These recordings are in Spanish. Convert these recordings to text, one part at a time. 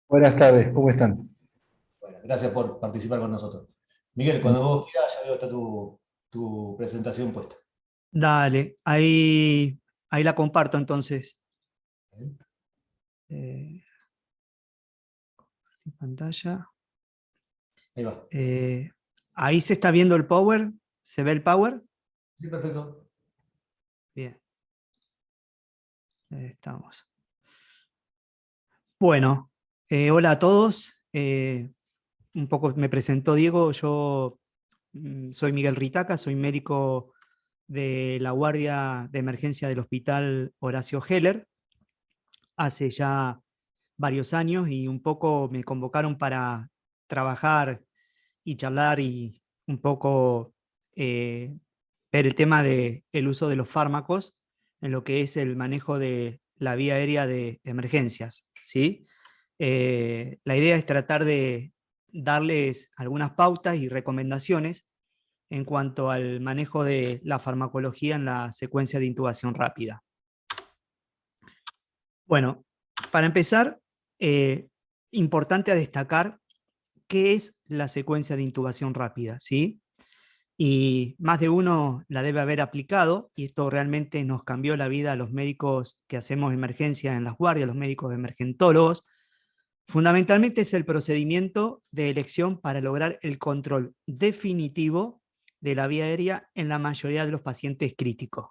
Buenas tardes, ¿cómo están? Bueno, gracias por participar con nosotros. Miguel, cuando vos quieras, ya veo está tu presentación puesta. Dale, ahí la comparto entonces. Eh, pantalla. Ahí va. Ahí se está viendo el power. ¿Se ve el power? Sí, perfecto. Bien, ahí estamos. Bueno, hola a todos. Un poco me presentó Diego. Yo soy Miguel Ritaca, soy médico de la guardia de emergencia del Hospital Horacio Heller. Hace ya varios años y un poco me convocaron para trabajar y charlar y un poco ver el tema del uso de los fármacos en lo que es el manejo de la vía aérea de emergencias. ¿Sí? La idea es tratar de darles algunas pautas y recomendaciones en cuanto al manejo de la farmacología en la secuencia de intubación rápida. Bueno, para empezar, importante a destacar qué es la secuencia de intubación rápida, ¿sí? Y más de uno la debe haber aplicado, y esto realmente nos cambió la vida a los médicos que hacemos emergencia en las guardias, los médicos emergentólogos. Fundamentalmente es el procedimiento de elección para lograr el control definitivo de la vía aérea en la mayoría de los pacientes críticos.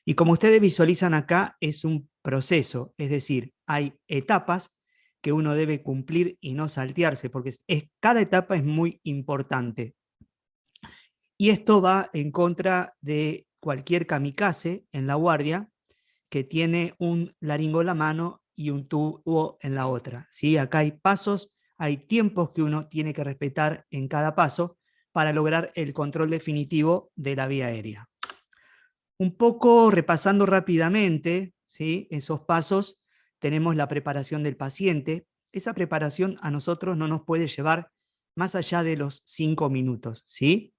Y como ustedes visualizan acá, es un proceso, es decir, hay etapas que uno debe cumplir y no saltearse, porque cada etapa es muy importante. Y esto va en contra de cualquier kamikaze en la guardia que tiene un laringo en la mano y un tubo en la otra. ¿Sí? Acá hay pasos, hay tiempos que uno tiene que respetar en cada paso para lograr el control definitivo de la vía aérea. Un poco repasando rápidamente, ¿sí? Esos pasos, tenemos la preparación del paciente. Esa preparación a nosotros no nos puede llevar más allá de los 5 minutos. ¿Sí?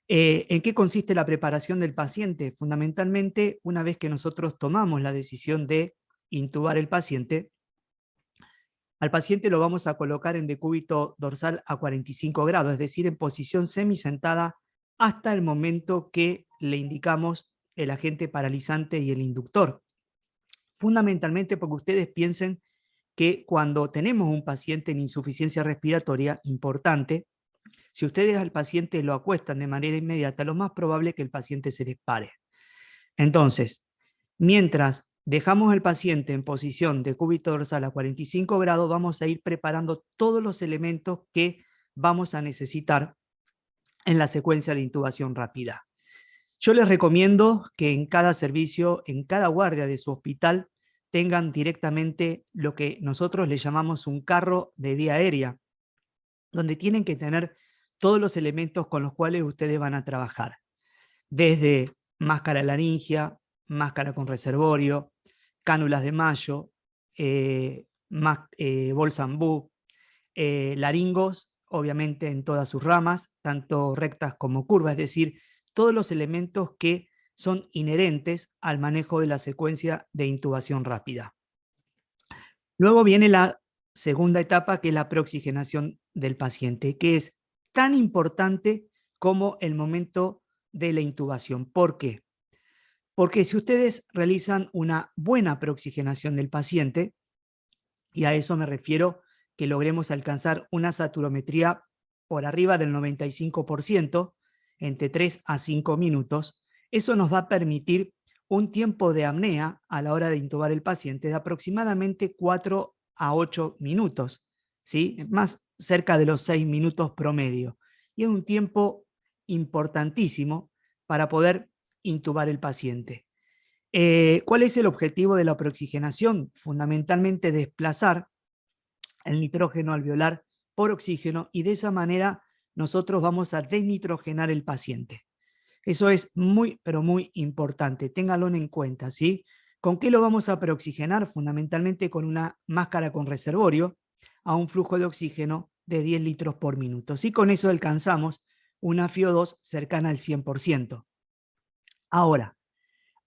¿En qué consiste la preparación del paciente? Fundamentalmente, una vez que nosotros tomamos la decisión de intubar el paciente, al paciente lo vamos a colocar en decúbito dorsal a 45 grados, es decir, en posición semisentada hasta el momento que le indicamos el agente paralizante y el inductor. Fundamentalmente porque ustedes piensen que cuando tenemos un paciente en insuficiencia respiratoria importante, si ustedes al paciente lo acuestan de manera inmediata, lo más probable es que el paciente se les pare. Entonces, mientras dejamos al paciente en posición de cúbito dorsal a 45 grados, vamos a ir preparando todos los elementos que vamos a necesitar en la secuencia de intubación rápida. Yo les recomiendo que en cada servicio, en cada guardia de su hospital, tengan directamente lo que nosotros le llamamos un carro de vía aérea, donde tienen que tener todos los elementos con los cuales ustedes van a trabajar, desde máscara laringia, máscara con reservorio, cánulas de mayo, bolsa ambú, laringos, obviamente en todas sus ramas, tanto rectas como curvas, es decir, todos los elementos que son inherentes al manejo de la secuencia de intubación rápida. Luego viene la segunda etapa, que es la preoxigenación del paciente, que es tan importante como el momento de la intubación. ¿Por qué? Porque si ustedes realizan una buena preoxigenación del paciente, y a eso me refiero que logremos alcanzar una saturometría por arriba del 95%, entre 3 a 5 minutos, eso nos va a permitir un tiempo de apnea a la hora de intubar el paciente de aproximadamente 4 a 8 minutos, ¿sí? Más cerca de los 6 minutos promedio. Y es un tiempo importantísimo para poder intubar el paciente. ¿Cuál es el objetivo de la preoxigenación? Fundamentalmente desplazar el nitrógeno alveolar por oxígeno, y de esa manera nosotros vamos a desnitrogenar el paciente. Eso es muy, pero muy importante. Ténganlo en cuenta, ¿sí? ¿Con qué lo vamos a preoxigenar? Fundamentalmente con una máscara con reservorio a un flujo de oxígeno de 10 litros por minuto. Sí, con eso alcanzamos una FiO2 cercana al 100%. Ahora,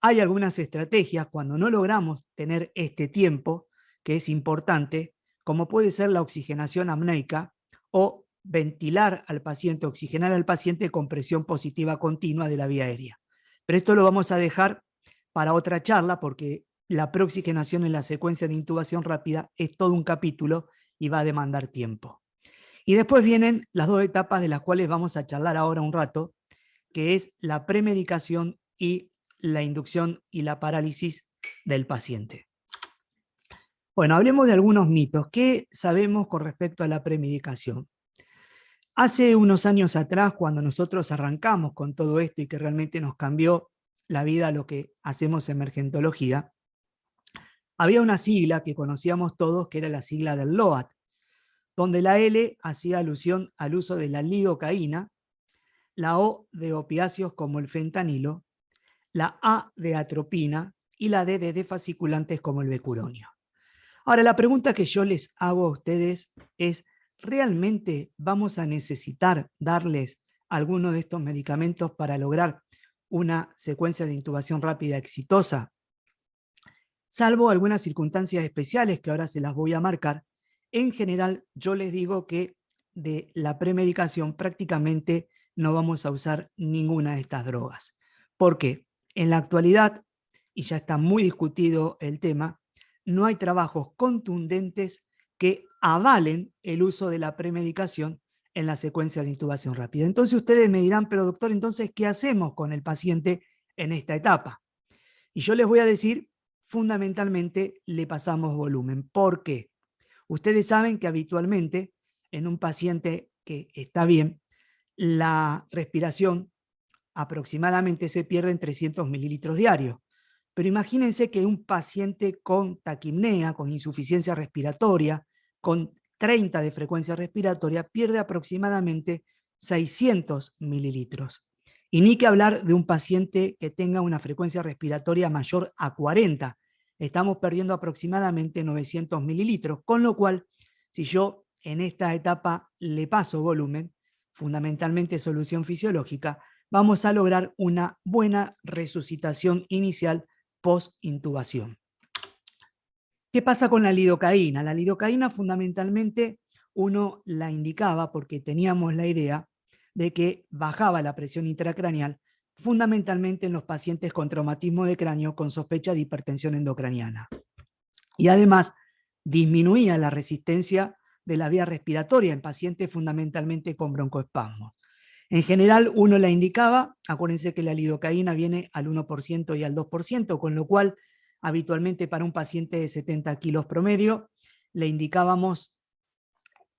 hay algunas estrategias cuando no logramos tener este tiempo, que es importante, como puede ser la oxigenación apneica o ventilar al paciente, oxigenar al paciente con presión positiva continua de la vía aérea. Pero esto lo vamos a dejar para otra charla porque la preoxigenación en la secuencia de intubación rápida es todo un capítulo y va a demandar tiempo. Y después vienen las dos etapas de las cuales vamos a charlar ahora un rato, que es la premedicación y la inducción y la parálisis del paciente. Bueno, hablemos de algunos mitos. ¿Qué sabemos con respecto a la premedicación? Hace unos años atrás, cuando nosotros arrancamos con todo esto y que realmente nos cambió la vida a lo que hacemos en emergentología, había una sigla que conocíamos todos, que era la sigla del LOAT, donde la L hacía alusión al uso de la lidocaína, la O de opiáceos como el fentanilo, la A de atropina y la D de desfasiculantes como el becuronio. Ahora, la pregunta que yo les hago a ustedes es, ¿realmente vamos a necesitar darles alguno de estos medicamentos para lograr una secuencia de intubación rápida exitosa? Salvo algunas circunstancias especiales que ahora se las voy a marcar, en general yo les digo que de la premedicación prácticamente no vamos a usar ninguna de estas drogas. ¿Por qué? En la actualidad, y ya está muy discutido el tema, no hay trabajos contundentes que avalen el uso de la premedicación en la secuencia de intubación rápida. Entonces ustedes me dirán, pero doctor, entonces, ¿qué hacemos con el paciente en esta etapa? Y yo les voy a decir, fundamentalmente le pasamos volumen. ¿Por qué? Ustedes saben que habitualmente en un paciente que está bien, la respiración aproximadamente se pierde en 300 mililitros diarios. Pero imagínense que un paciente con taquipnea, con insuficiencia respiratoria, con 30 de frecuencia respiratoria, pierde aproximadamente 600 mililitros. Y ni que hablar de un paciente que tenga una frecuencia respiratoria mayor a 40. Estamos perdiendo aproximadamente 900 mililitros, con lo cual, si yo en esta etapa le paso volumen, fundamentalmente solución fisiológica, vamos a lograr una buena resucitación inicial post-intubación. ¿Qué pasa con la lidocaína? La lidocaína fundamentalmente uno la indicaba porque teníamos la idea de que bajaba la presión intracraneal, fundamentalmente en los pacientes con traumatismo de cráneo con sospecha de hipertensión endocraniana. Y además disminuía la resistencia de la vía respiratoria en pacientes fundamentalmente con broncoespasmos. En general uno la indicaba, acuérdense que la lidocaína viene al 1% y al 2%, con lo cual habitualmente para un paciente de 70 kilos promedio le indicábamos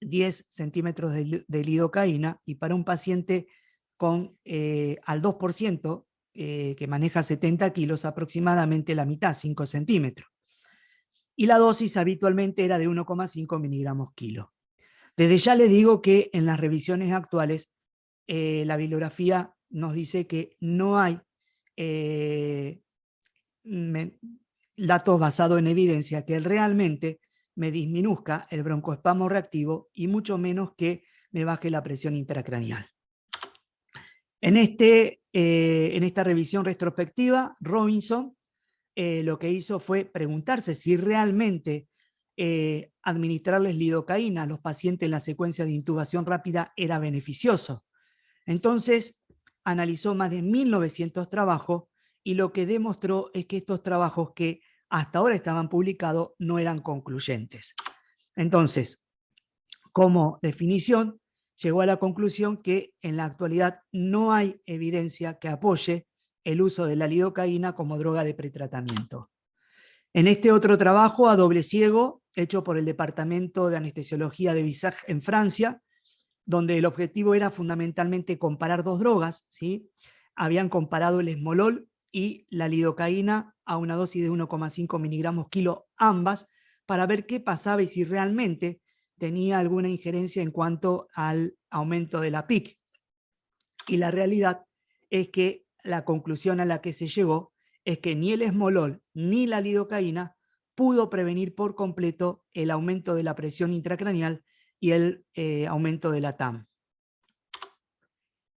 10 centímetros de lidocaína, y para un paciente con al 2% que maneja 70 kilos aproximadamente la mitad, 5 centímetros. Y la dosis habitualmente era de 1,5 miligramos kilo. Desde ya les digo que en las revisiones actuales la bibliografía nos dice que no hay datos basados en evidencia que realmente me disminuzca el broncoespasmo reactivo y mucho menos que me baje la presión intracraneal. En esta revisión retrospectiva, Robinson lo que hizo fue preguntarse si realmente administrarles lidocaína a los pacientes en la secuencia de intubación rápida era beneficioso. Entonces, analizó más de 1900 trabajos y lo que demostró es que estos trabajos que hasta ahora estaban publicados no eran concluyentes. Entonces, como definición, llegó a la conclusión que en la actualidad no hay evidencia que apoye el uso de la lidocaína como droga de pretratamiento. En este otro trabajo a doble ciego, hecho por el Departamento de Anestesiología de Visage en Francia, donde el objetivo era fundamentalmente comparar dos drogas, ¿sí? Habían comparado el esmolol y la lidocaína a una dosis de 1,5 miligramos kilo ambas, para ver qué pasaba y si realmente tenía alguna injerencia en cuanto al aumento de la PIC. Y la realidad es que la conclusión a la que se llegó es que ni el esmolol ni la lidocaína pudo prevenir por completo el aumento de la presión intracraneal y el aumento de la TAM.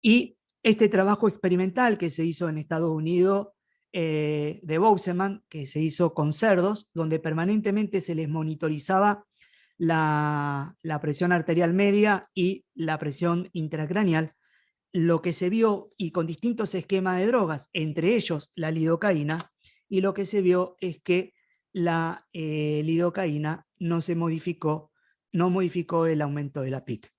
Y este trabajo experimental que se hizo en Estados Unidos de Bozeman, que se hizo con cerdos, donde permanentemente se les monitorizaba la presión arterial media y la presión intracraneal, lo que se vio, y con distintos esquemas de drogas, entre ellos la lidocaína, y lo que se vio es que la lidocaína no modificó el aumento de la PIC.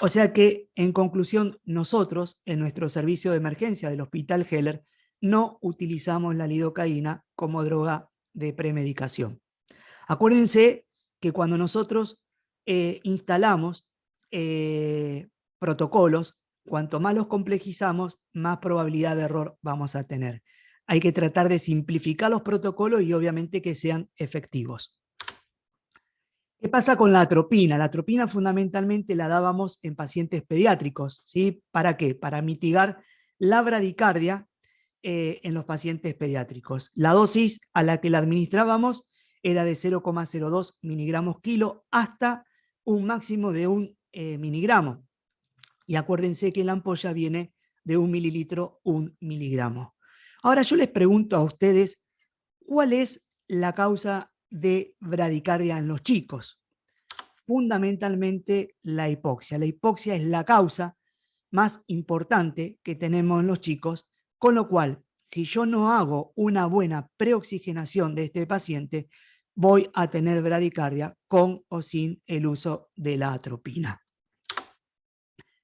O sea que, en conclusión, nosotros, en nuestro servicio de emergencia del Hospital Heller, no utilizamos la lidocaína como droga de premedicación. Acuérdense que cuando nosotros instalamos protocolos, cuanto más los complejizamos, más probabilidad de error vamos a tener. Hay que tratar de simplificar los protocolos y obviamente que sean efectivos. ¿Qué pasa con la atropina? La atropina fundamentalmente la dábamos en pacientes pediátricos, ¿sí? ¿Para qué? Para mitigar la bradicardia en los pacientes pediátricos. La dosis a la que la administrábamos era de 0,02 miligramos kilo hasta un máximo de 1 miligramo. Y acuérdense que la ampolla viene de 1 mililitro, 1 miligramo. Ahora yo les pregunto a ustedes, ¿cuál es la causa de bradicardia en los chicos? Fundamentalmente la hipoxia. La hipoxia es la causa más importante que tenemos en los chicos, con lo cual, si yo no hago una buena preoxigenación de este paciente, voy a tener bradicardia con o sin el uso de la atropina.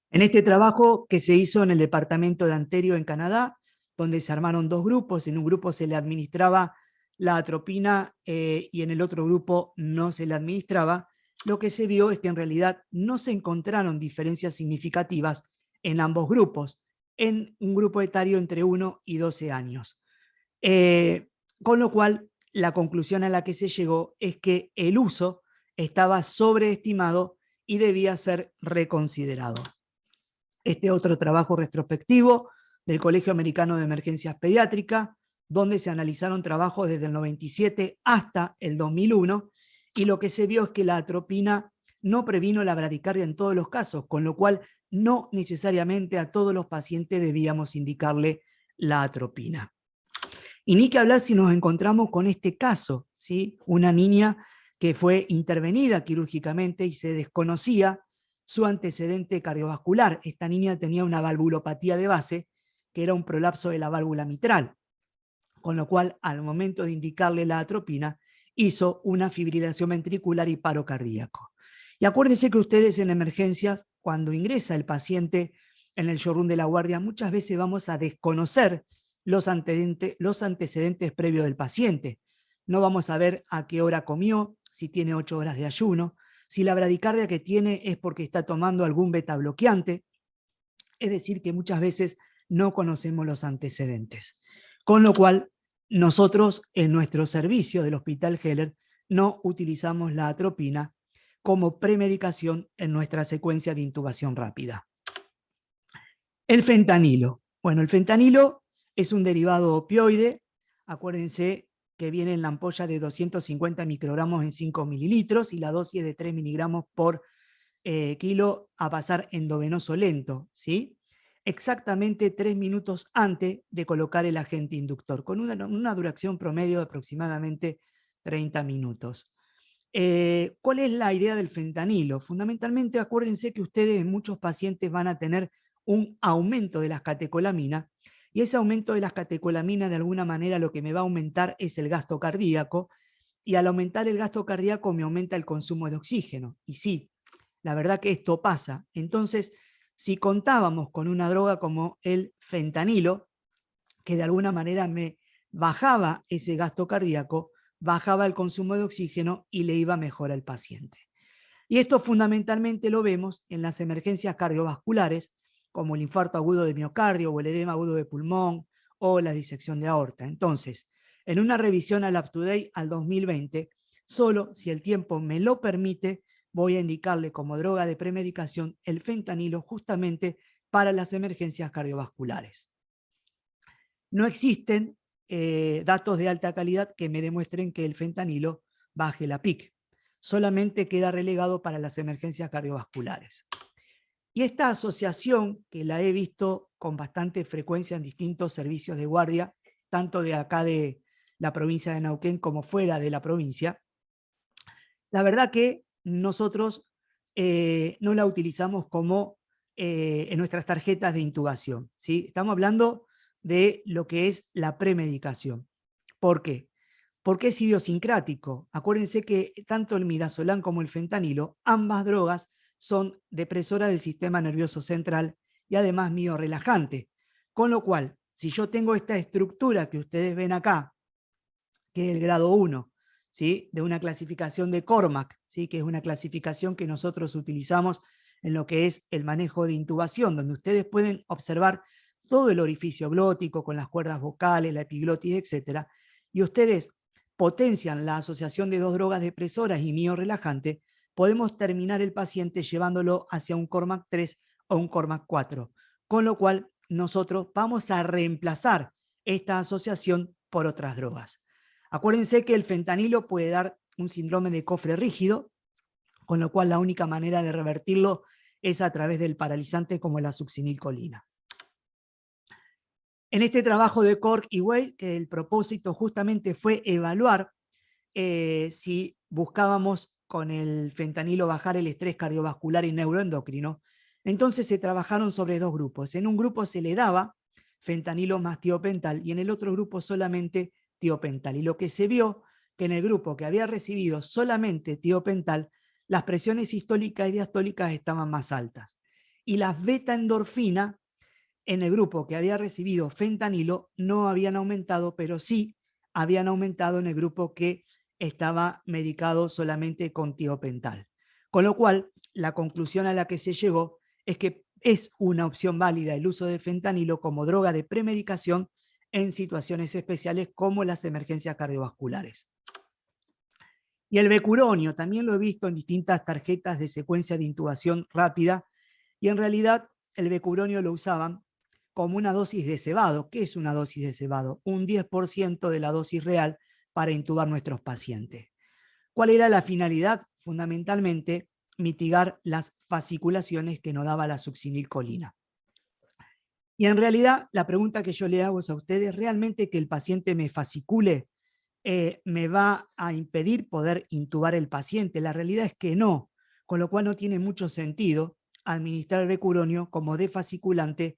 En este trabajo que se hizo en el departamento de Ontario, en Canadá, donde se armaron 2 grupos, en un grupo se le administraba la atropina y en el otro grupo no se le administraba, lo que se vio es que en realidad no se encontraron diferencias significativas en ambos grupos, en un grupo etario entre 1 y 12 años. Con lo cual, la conclusión a la que se llegó es que el uso estaba sobreestimado y debía ser reconsiderado. Este otro trabajo retrospectivo del Colegio Americano de Emergencias Pediátricas, donde se analizaron trabajos desde el 97 hasta el 2001, y lo que se vio es que la atropina no previno la bradicardia en todos los casos, con lo cual no necesariamente a todos los pacientes debíamos indicarle la atropina. Y ni que hablar si nos encontramos con este caso, ¿sí? Una niña que fue intervenida quirúrgicamente y se desconocía su antecedente cardiovascular. Esta niña tenía una valvulopatía de base, que era un prolapso de la válvula mitral, con lo cual al momento de indicarle la atropina hizo una fibrilación ventricular y paro cardíaco. Y acuérdense que ustedes en emergencias, cuando ingresa el paciente en el showroom de la guardia, muchas veces vamos a desconocer los antecedentes previos del paciente. No vamos a ver a qué hora comió, si tiene 8 horas de ayuno, si la bradicardia que tiene es porque está tomando algún beta bloqueante. Es decir, que muchas veces no conocemos los antecedentes. Con lo cual, nosotros en nuestro servicio del Hospital Heller no utilizamos la atropina como premedicación en nuestra secuencia de intubación rápida. El fentanilo. Bueno, el fentanilo es un derivado opioide. Acuérdense que viene en la ampolla de 250 microgramos en 5 mililitros y la dosis es de 3 miligramos por kilo a pasar endovenoso lento, ¿sí? Exactamente 3 minutos antes de colocar el agente inductor, con una duración promedio de aproximadamente 30 minutos. ¿Cuál es la idea del fentanilo? Fundamentalmente, acuérdense que ustedes en muchos pacientes van a tener un aumento de las catecolaminas, y ese aumento de las catecolaminas de alguna manera lo que me va a aumentar es el gasto cardíaco, y al aumentar el gasto cardíaco me aumenta el consumo de oxígeno. Y sí, la verdad que esto pasa. Entonces, si contábamos con una droga como el fentanilo, que de alguna manera me bajaba ese gasto cardíaco, bajaba el consumo de oxígeno y le iba mejor al paciente. Y esto fundamentalmente lo vemos en las emergencias cardiovasculares, como el infarto agudo de miocardio o el edema agudo de pulmón o la disección de aorta. Entonces, en una revisión al UpToDate al 2020, solo si el tiempo me lo permite, voy a indicarle como droga de premedicación el fentanilo justamente para las emergencias cardiovasculares. No existen datos de alta calidad que me demuestren que el fentanilo baje la PIC. Solamente queda relegado para las emergencias cardiovasculares. Y esta asociación, que la he visto con bastante frecuencia en distintos servicios de guardia, tanto de acá de la provincia de Neuquén como fuera de la provincia, la verdad que nosotros no la utilizamos como en nuestras tarjetas de intubación, ¿sí? Estamos hablando de lo que es la premedicación. ¿Por qué? Porque es idiosincrático. Acuérdense que tanto el midazolam como el fentanilo, ambas drogas son depresoras del sistema nervioso central y además miorelajantes. Con lo cual, si yo tengo esta estructura que ustedes ven acá, que es el grado 1, ¿sí? De una clasificación de Cormack, ¿sí? Que es una clasificación que nosotros utilizamos en lo que es el manejo de intubación, donde ustedes pueden observar todo el orificio glótico con las cuerdas vocales, la epiglotis, etc. Y ustedes potencian la asociación de dos drogas depresoras y miorelajantes, podemos terminar el paciente llevándolo hacia un Cormack 3 o un Cormack 4, con lo cual nosotros vamos a reemplazar esta asociación por otras drogas. Acuérdense que el fentanilo puede dar un síndrome de cofre rígido, con lo cual la única manera de revertirlo es a través del paralizante como la succinilcolina. En este trabajo de Cork y Wade, que el propósito justamente fue evaluar si buscábamos con el fentanilo bajar el estrés cardiovascular y neuroendocrino, entonces se trabajaron sobre dos grupos. En un grupo se le daba fentanilo más tiopental y en el otro grupo solamente tiopental. Y lo que se vio que en el grupo que había recibido solamente tiopental, las presiones sistólicas y diastólicas estaban más altas. Y las beta-endorfina en el grupo que había recibido fentanilo no habían aumentado, pero sí habían aumentado en el grupo que estaba medicado solamente con tiopental. Con lo cual, la conclusión a la que se llegó es que es una opción válida el uso de fentanilo como droga de premedicación en situaciones especiales como las emergencias cardiovasculares. Y el becuronio también lo he visto en distintas tarjetas de secuencia de intubación rápida y en realidad el becuronio lo usaban como una dosis de cebado. ¿Qué es una dosis de cebado? Un 10% de la dosis real para intubar nuestros pacientes. ¿Cuál era la finalidad? Fundamentalmente, mitigar las fasciculaciones que nos daba la succinilcolina. Y en realidad, la pregunta que yo le hago es a ustedes, ¿realmente que el paciente me fascicule me va a impedir poder intubar el paciente? La realidad es que no, con lo cual no tiene mucho sentido administrar el becuronio como defasciculante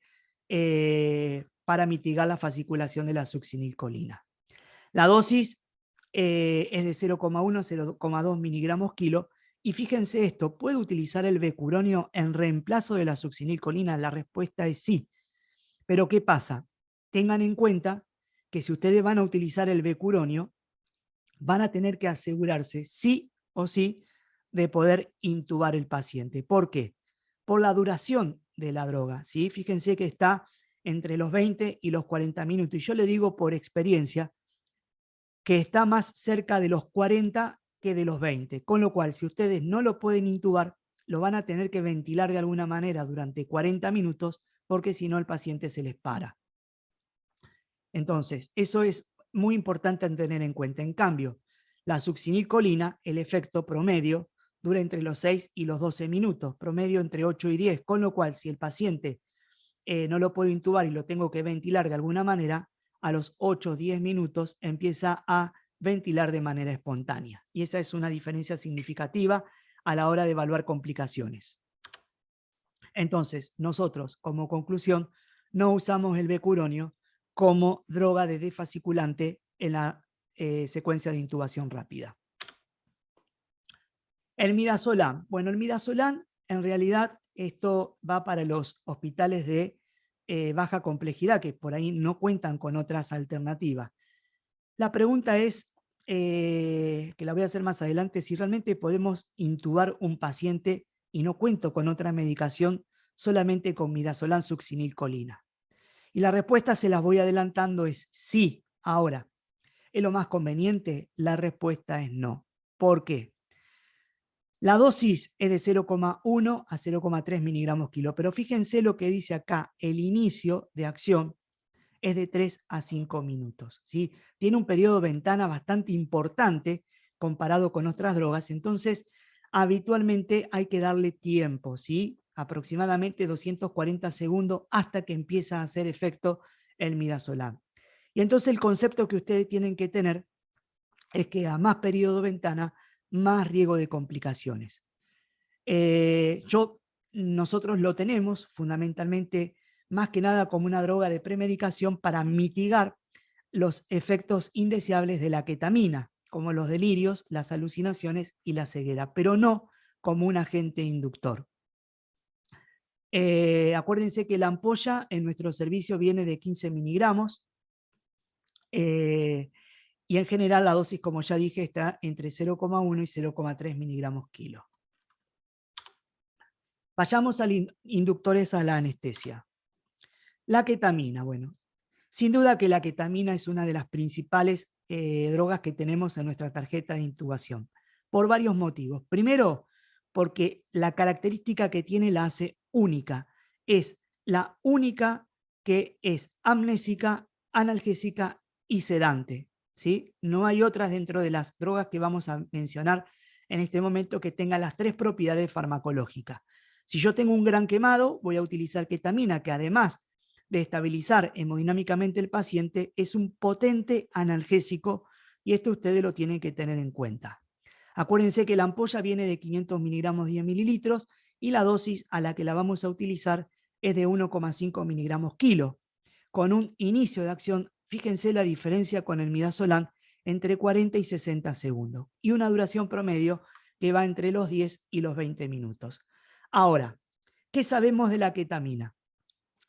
para mitigar la fasciculación de la succinilcolina. La dosis es de 0,1 a 0,2 miligramos kilo. Y fíjense esto, ¿puedo utilizar el becuronio en reemplazo de la succinilcolina? La respuesta es sí. Pero ¿qué pasa? Tengan en cuenta que si ustedes van a utilizar el becuronio, van a tener que asegurarse sí o sí de poder intubar el paciente. ¿Por qué? Por la duración de la droga, ¿sí? Fíjense que está entre los 20 y los 40 minutos. Y yo le digo por experiencia que está más cerca de los 40 que de los 20. Con lo cual, si ustedes no lo pueden intubar, lo van a tener que ventilar de alguna manera durante 40 minutos, porque si no el paciente se les para. Entonces, eso es muy importante tener en cuenta. En cambio, la succinilcolina, el efecto promedio, dura entre los 6 y los 12 minutos, promedio entre 8 y 10, con lo cual si el paciente no lo puedo intubar y lo tengo que ventilar de alguna manera, a los 8 o 10 minutos empieza a ventilar de manera espontánea. Y esa es una diferencia significativa a la hora de evaluar complicaciones. Entonces, nosotros, como conclusión, no usamos el becuronio como droga de defasciculante en la secuencia de intubación rápida. El midazolam. Bueno, el midazolam, en realidad, esto va para los hospitales de baja complejidad, que por ahí no cuentan con otras alternativas. La pregunta es, que la voy a hacer más adelante, si realmente podemos intubar un paciente y no cuento con otra medicación, solamente con midazolam succinilcolina. Y la respuesta, se las voy adelantando, es sí. Ahora, ¿es lo más conveniente? La respuesta es no. ¿Por qué? La dosis es de 0,1 a 0,3 miligramos kilo, pero fíjense lo que dice acá, el inicio de acción es de 3 a 5 minutos. ¿Sí? Tiene un periodo de ventana bastante importante comparado con otras drogas, entonces habitualmente hay que darle tiempo, ¿sí? Aproximadamente 240 segundos hasta que empieza a hacer efecto el midazolam. Y entonces el concepto que ustedes tienen que tener es que a más periodo de ventana, más riesgo de complicaciones. Nosotros lo tenemos fundamentalmente más que nada como una droga de premedicación para mitigar los efectos indeseables de la ketamina, como los delirios, las alucinaciones y la ceguera, pero no como un agente inductor. Acuérdense que la ampolla en nuestro servicio viene de 15 miligramos y en general la dosis, como ya dije, está entre 0,1 y 0,3 miligramos kilo. Vayamos a inductores a la anestesia. La ketamina, bueno, sin duda que la ketamina es una de las principales drogas que tenemos en nuestra tarjeta de intubación, por varios motivos. Primero, porque la característica que tiene la hace única. Es la única que es amnésica, analgésica y sedante, ¿sí? No hay otras dentro de las drogas que vamos a mencionar en este momento que tengan las tres propiedades farmacológicas. Si yo tengo un gran quemado, voy a utilizar ketamina, que además de estabilizar hemodinámicamente el paciente, es un potente analgésico y esto ustedes lo tienen que tener en cuenta. Acuérdense que la ampolla viene de 500 miligramos 10 mililitros y la dosis a la que la vamos a utilizar es de 1,5 miligramos kilo, con un inicio de acción, fíjense la diferencia con el midazolam, entre 40 y 60 segundos y una duración promedio que va entre los 10 y los 20 minutos. Ahora, ¿qué sabemos de la ketamina?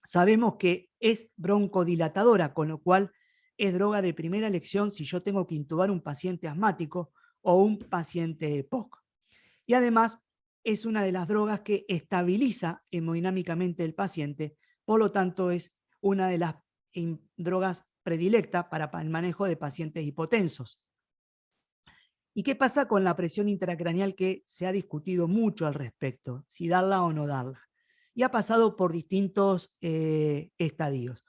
Sabemos que es broncodilatadora, con lo cual es droga de primera elección si yo tengo que intubar un paciente asmático o un paciente POC. Y además es una de las drogas que estabiliza hemodinámicamente el paciente, por lo tanto es una de las drogas predilectas para el manejo de pacientes hipotensos. ¿Y qué pasa con la presión intracraneal, que se ha discutido mucho al respecto, si darla o no darla? Y ha pasado por distintos estadios.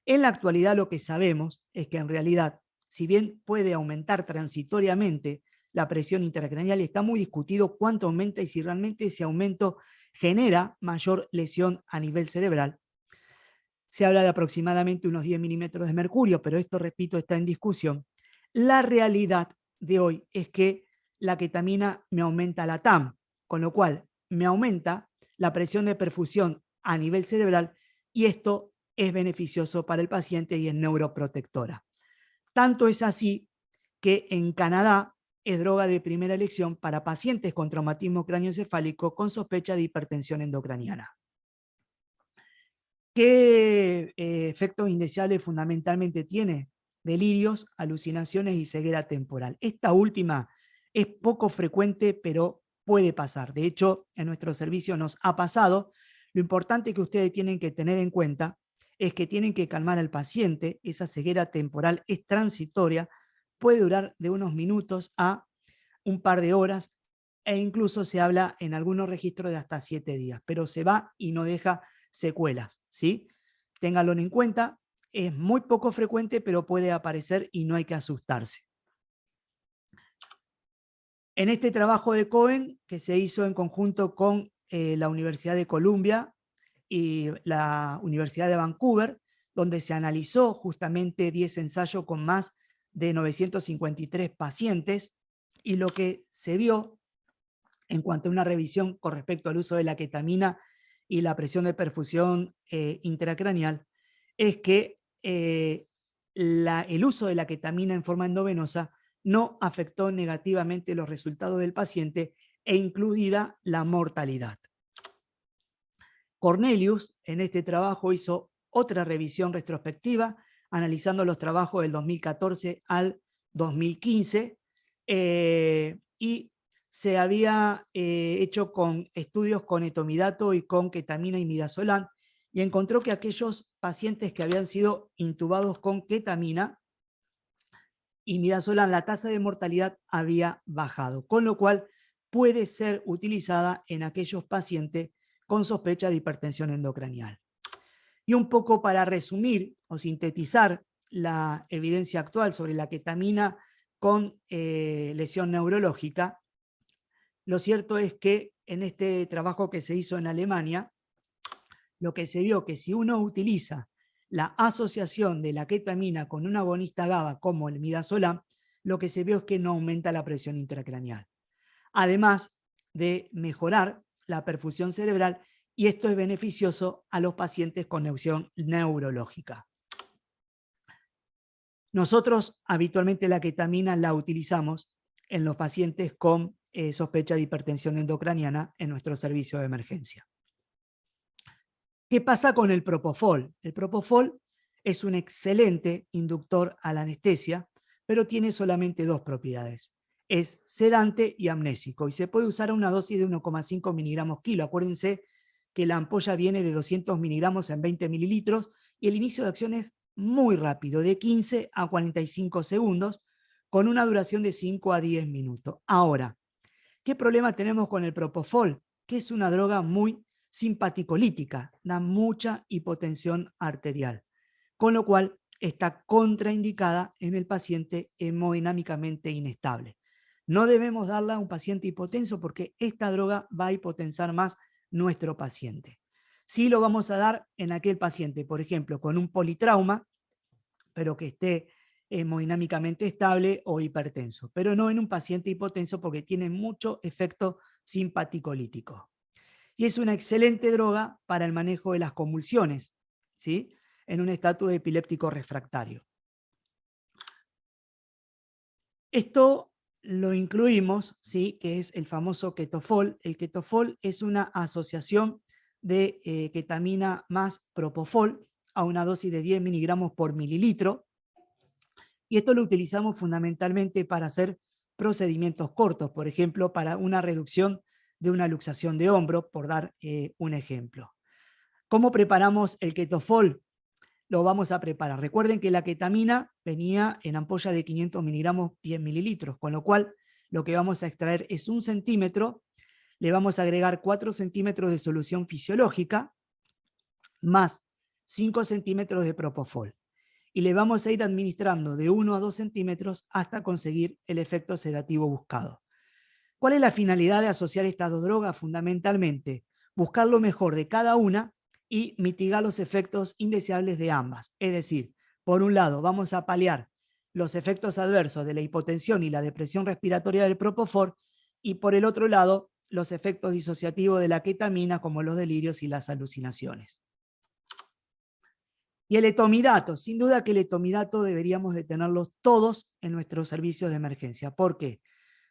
En la actualidad lo que sabemos es que en realidad, si bien puede aumentar transitoriamente la presión intracraneal, está muy discutido cuánto aumenta y si realmente ese aumento genera mayor lesión a nivel cerebral. Se habla de aproximadamente unos 10 milímetros de mercurio, pero esto, repito, está en discusión. La realidad de hoy es que la ketamina me aumenta la TAM, con lo cual me aumenta la presión de perfusión a nivel cerebral y esto es beneficioso para el paciente y es neuroprotectora. Tanto es así que en Canadá es droga de primera elección para pacientes con traumatismo craneoencefálico con sospecha de hipertensión endocraniana. ¿Qué efectos indeseables fundamentalmente tiene? Delirios, alucinaciones y ceguera temporal. Esta última es poco frecuente, pero puede pasar. De hecho, en nuestro servicio nos ha pasado. Lo importante que ustedes tienen que tener en cuenta es que tienen que calmar al paciente. Esa ceguera temporal es transitoria, puede durar de unos minutos a un par de horas e incluso se habla en algunos registros de hasta 7 días, pero se va y no deja secuelas, ¿sí? Ténganlo en cuenta, es muy poco frecuente, pero puede aparecer y no hay que asustarse. En este trabajo de Cohen, que se hizo en conjunto con la Universidad de Columbia y la Universidad de Vancouver, donde se analizó justamente 10 ensayos con más de 953 pacientes, y lo que se vio en cuanto a una revisión con respecto al uso de la ketamina y la presión de perfusión intracraneal, es que el uso de la ketamina en forma endovenosa no afectó negativamente los resultados del paciente e incluida la mortalidad. Cornelius en este trabajo hizo otra revisión retrospectiva analizando los trabajos del 2014 al 2015 y se había hecho con estudios con etomidato y con ketamina y midazolam y encontró que aquellos pacientes que habían sido intubados con ketamina y midazolam, la tasa de mortalidad había bajado, con lo cual puede ser utilizada en aquellos pacientes con sospecha de hipertensión endocranial. Y un poco para resumir o sintetizar la evidencia actual sobre la ketamina con lesión neurológica, lo cierto es que en este trabajo que se hizo en Alemania, lo que se vio que si uno utiliza la asociación de la ketamina con un agonista GABA como el midazolam, lo que se vio es que no aumenta la presión intracraneal. además de mejorar la perfusión cerebral, y esto es beneficioso a los pacientes con lesión neurológica. Nosotros habitualmente la ketamina la utilizamos en los pacientes con sospecha de hipertensión endocraniana en nuestro servicio de emergencia. ¿Qué pasa con el propofol? El propofol es un excelente inductor a la anestesia, pero tiene solamente dos propiedades. Es sedante y amnésico, y se puede usar a una dosis de 1,5 miligramos kilo. Acuérdense que la ampolla viene de 200 miligramos en 20 mililitros, y el inicio de acción es muy rápido, de 15 a 45 segundos, con una duración de 5 a 10 minutos. Ahora, ¿qué problema tenemos con el propofol? Que es una droga muy simpaticolítica, da mucha hipotensión arterial, con lo cual está contraindicada en el paciente hemodinámicamente inestable. No debemos darla a un paciente hipotenso porque esta droga va a hipotensar más nuestro paciente. Sí lo vamos a dar en aquel paciente, por ejemplo, con un politrauma, pero que esté hemodinámicamente estable o hipertenso, pero no en un paciente hipotenso porque tiene mucho efecto simpaticolítico. Y es una excelente droga para el manejo de las convulsiones, ¿sí?, en un estatus epiléptico refractario. Esto lo incluimos, ¿sí?, que es el famoso ketofol. El ketofol es una asociación de ketamina más propofol a una dosis de 10 miligramos por mililitro, y esto lo utilizamos fundamentalmente para hacer procedimientos cortos, por ejemplo, para una reducción de una luxación de hombro, por dar un ejemplo. ¿Cómo preparamos el ketofol? Lo vamos a preparar. Recuerden que la ketamina venía en ampolla de 500 miligramos, 10 mililitros, con lo cual lo que vamos a extraer es 1 centímetro, le vamos a agregar 4 centímetros de solución fisiológica, más 5 centímetros de propofol. Y le vamos a ir administrando de 1 a 2 centímetros hasta conseguir el efecto sedativo buscado. ¿Cuál es la finalidad de asociar estas dos drogas? Fundamentalmente, buscar lo mejor de cada una y mitigar los efectos indeseables de ambas. Es decir, por un lado, vamos a paliar los efectos adversos de la hipotensión y la depresión respiratoria del propofol, y por el otro lado, los efectos disociativos de la ketamina, como los delirios y las alucinaciones. Y el etomidato, sin duda que el etomidato deberíamos de tenerlos todos en nuestros servicios de emergencia. ¿Por qué?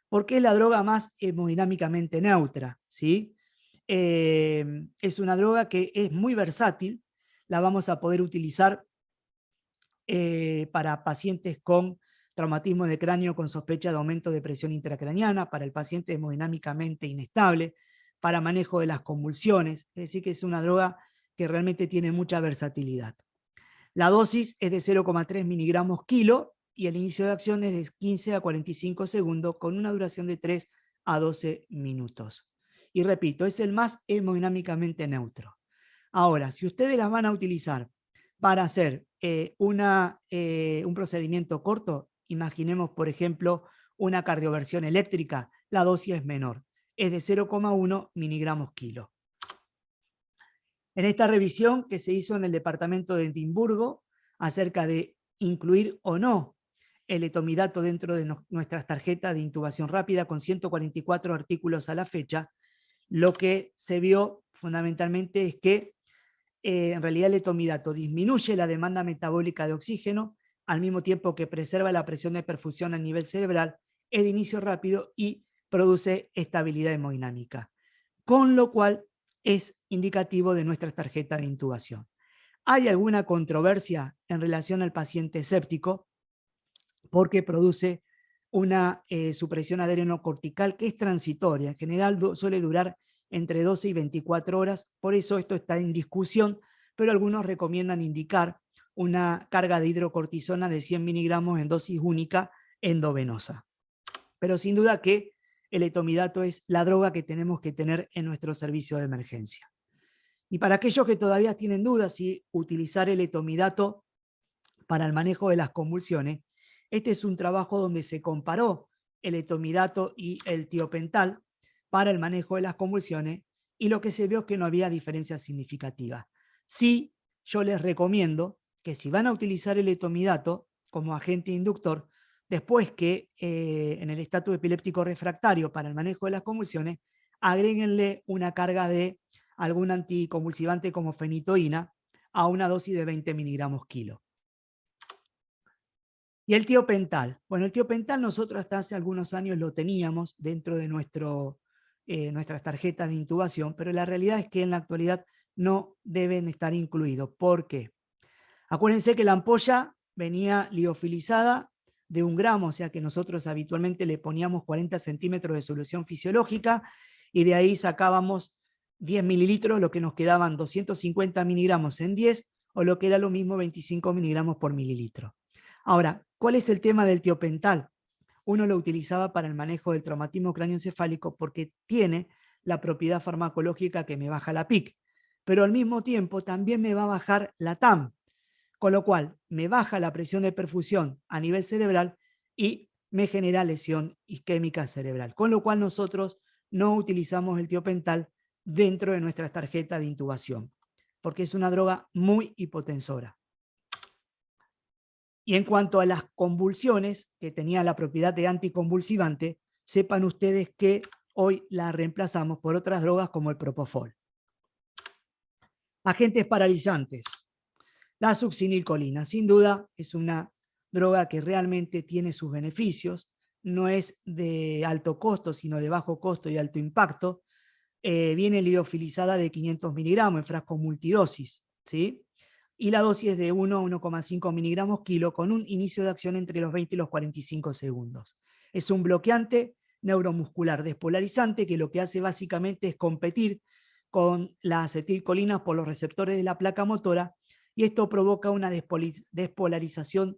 Porque es la droga más hemodinámicamente neutra, ¿sí? Es una droga que es muy versátil, la vamos a poder utilizar para pacientes con traumatismo de cráneo con sospecha de aumento de presión intracraniana, para el paciente hemodinámicamente inestable, para manejo de las convulsiones, es decir que es una droga que realmente tiene mucha versatilidad. La dosis es de 0,3 miligramos kilo y el inicio de acción es de 15 a 45 segundos con una duración de 3 a 12 minutos. Y repito, es el más hemodinámicamente neutro. Ahora, si ustedes las van a utilizar para hacer un procedimiento corto, imaginemos, por ejemplo, una cardioversión eléctrica, la dosis es menor, es de 0,1 miligramos kilo. En esta revisión que se hizo en el departamento de Edimburgo acerca de incluir o no el etomidato dentro de nuestras tarjetas de intubación rápida con 144 artículos a la fecha, lo que se vio fundamentalmente es que en realidad el etomidato disminuye la demanda metabólica de oxígeno al mismo tiempo que preserva la presión de perfusión a nivel cerebral, es de inicio rápido y produce estabilidad hemodinámica, con lo cual es indicativo de nuestra tarjeta de intubación. ¿Hay alguna controversia en relación al paciente séptico? Porque produce una supresión adrenocortical que es transitoria, en general suele durar entre 12 y 24 horas, por eso esto está en discusión, pero algunos recomiendan indicar una carga de hidrocortisona de 100 miligramos en dosis única endovenosa. Pero sin duda que el etomidato es la droga que tenemos que tener en nuestro servicio de emergencia. Y para aquellos que todavía tienen dudas si utilizar el etomidato para el manejo de las convulsiones, este es un trabajo donde se comparó el etomidato y el tiopental para el manejo de las convulsiones, y lo que se vio es que no había diferencias significativas. Sí, yo les recomiendo que si van a utilizar el etomidato como agente inductor, después que en el estatus epiléptico refractario para el manejo de las convulsiones, agréguenle una carga de algún anticonvulsivante como fenitoína a una dosis de 20 miligramos kilo. Y el tiopental. Bueno, el tiopental nosotros hasta hace algunos años lo teníamos dentro de nuestras tarjetas de intubación, pero la realidad es que en la actualidad no deben estar incluidos. ¿Por qué? Acuérdense que la ampolla venía liofilizada de 1 gramo, o sea que nosotros habitualmente le poníamos 40 centímetros de solución fisiológica y de ahí sacábamos 10 mililitros, lo que nos quedaban 250 miligramos en 10, o lo que era lo mismo 25 miligramos por mililitro. Ahora, ¿cuál es el tema del tiopental? Uno lo utilizaba para el manejo del traumatismo cráneoencefálico porque tiene la propiedad farmacológica que me baja la PIC, pero al mismo tiempo también me va a bajar la TAM, con lo cual me baja la presión de perfusión a nivel cerebral y me genera lesión isquémica cerebral, con lo cual nosotros no utilizamos el tiopental dentro de nuestras tarjetas de intubación, porque es una droga muy hipotensora. Y en cuanto a las convulsiones, que tenía la propiedad de anticonvulsivante, sepan ustedes que hoy la reemplazamos por otras drogas como el propofol. Agentes paralizantes. La succinilcolina, sin duda, es una droga que realmente tiene sus beneficios, no es de alto costo, sino de bajo costo y alto impacto. Viene liofilizada de 500 miligramos en frasco multidosis, ¿sí? Y la dosis es de 1 a 1,5 miligramos kilo con un inicio de acción entre los 20 y los 45 segundos. Es un bloqueante neuromuscular despolarizante que lo que hace básicamente es competir con la acetilcolina por los receptores de la placa motora, y esto provoca una despolarización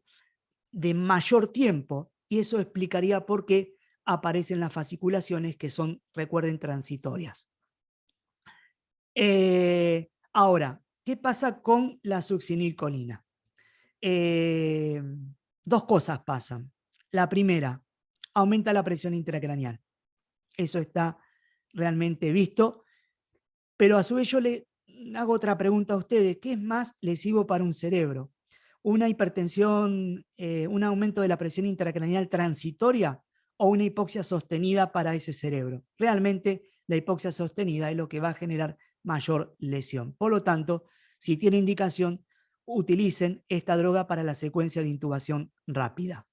de mayor tiempo, y eso explicaría por qué aparecen las fasciculaciones que son, recuerden, transitorias. Ahora, ¿qué pasa con la succinilcolina? Dos cosas pasan. La primera, aumenta la presión intracraneal. Eso está realmente visto, pero a su vez yo le hago otra pregunta a ustedes. ¿Qué es más lesivo para un cerebro? ¿Una hipertensión, un aumento de la presión intracraneal transitoria o una hipoxia sostenida para ese cerebro? Realmente la hipoxia sostenida es lo que va a generar mayor lesión. Por lo tanto, si tiene indicación, utilicen esta droga para la secuencia de intubación rápida.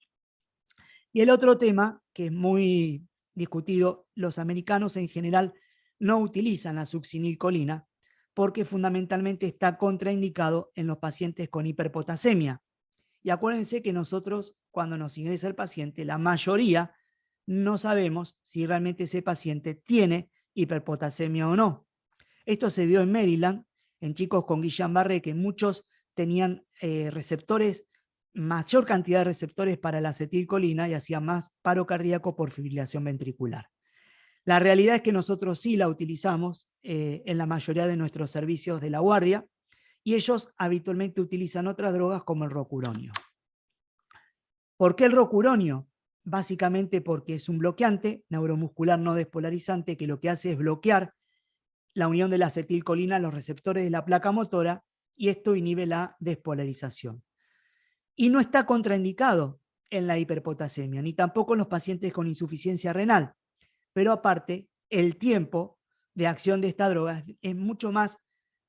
Y el otro tema, que es muy discutido, los americanos en general no utilizan la succinilcolina porque fundamentalmente está contraindicado en los pacientes con hiperpotasemia. Y acuérdense que nosotros, cuando nos ingresa el paciente, la mayoría no sabemos si realmente ese paciente tiene hiperpotasemia o no. Esto se vio en Maryland, en chicos con Guillain-Barré, que muchos tenían receptores, mayor cantidad de receptores para la acetilcolina y hacían más paro cardíaco por fibrilación ventricular. La realidad es que nosotros sí la utilizamos en la mayoría de nuestros servicios de la guardia, y ellos habitualmente utilizan otras drogas como el rocuronio. ¿Por qué el rocuronio? Básicamente porque es un bloqueante neuromuscular no despolarizante que lo que hace es bloquear la unión de la acetilcolina a los receptores de la placa motora, y esto inhibe la despolarización. Y no está contraindicado en la hiperpotasemia, ni tampoco en los pacientes con insuficiencia renal. Pero aparte, el tiempo de acción de esta droga es mucho más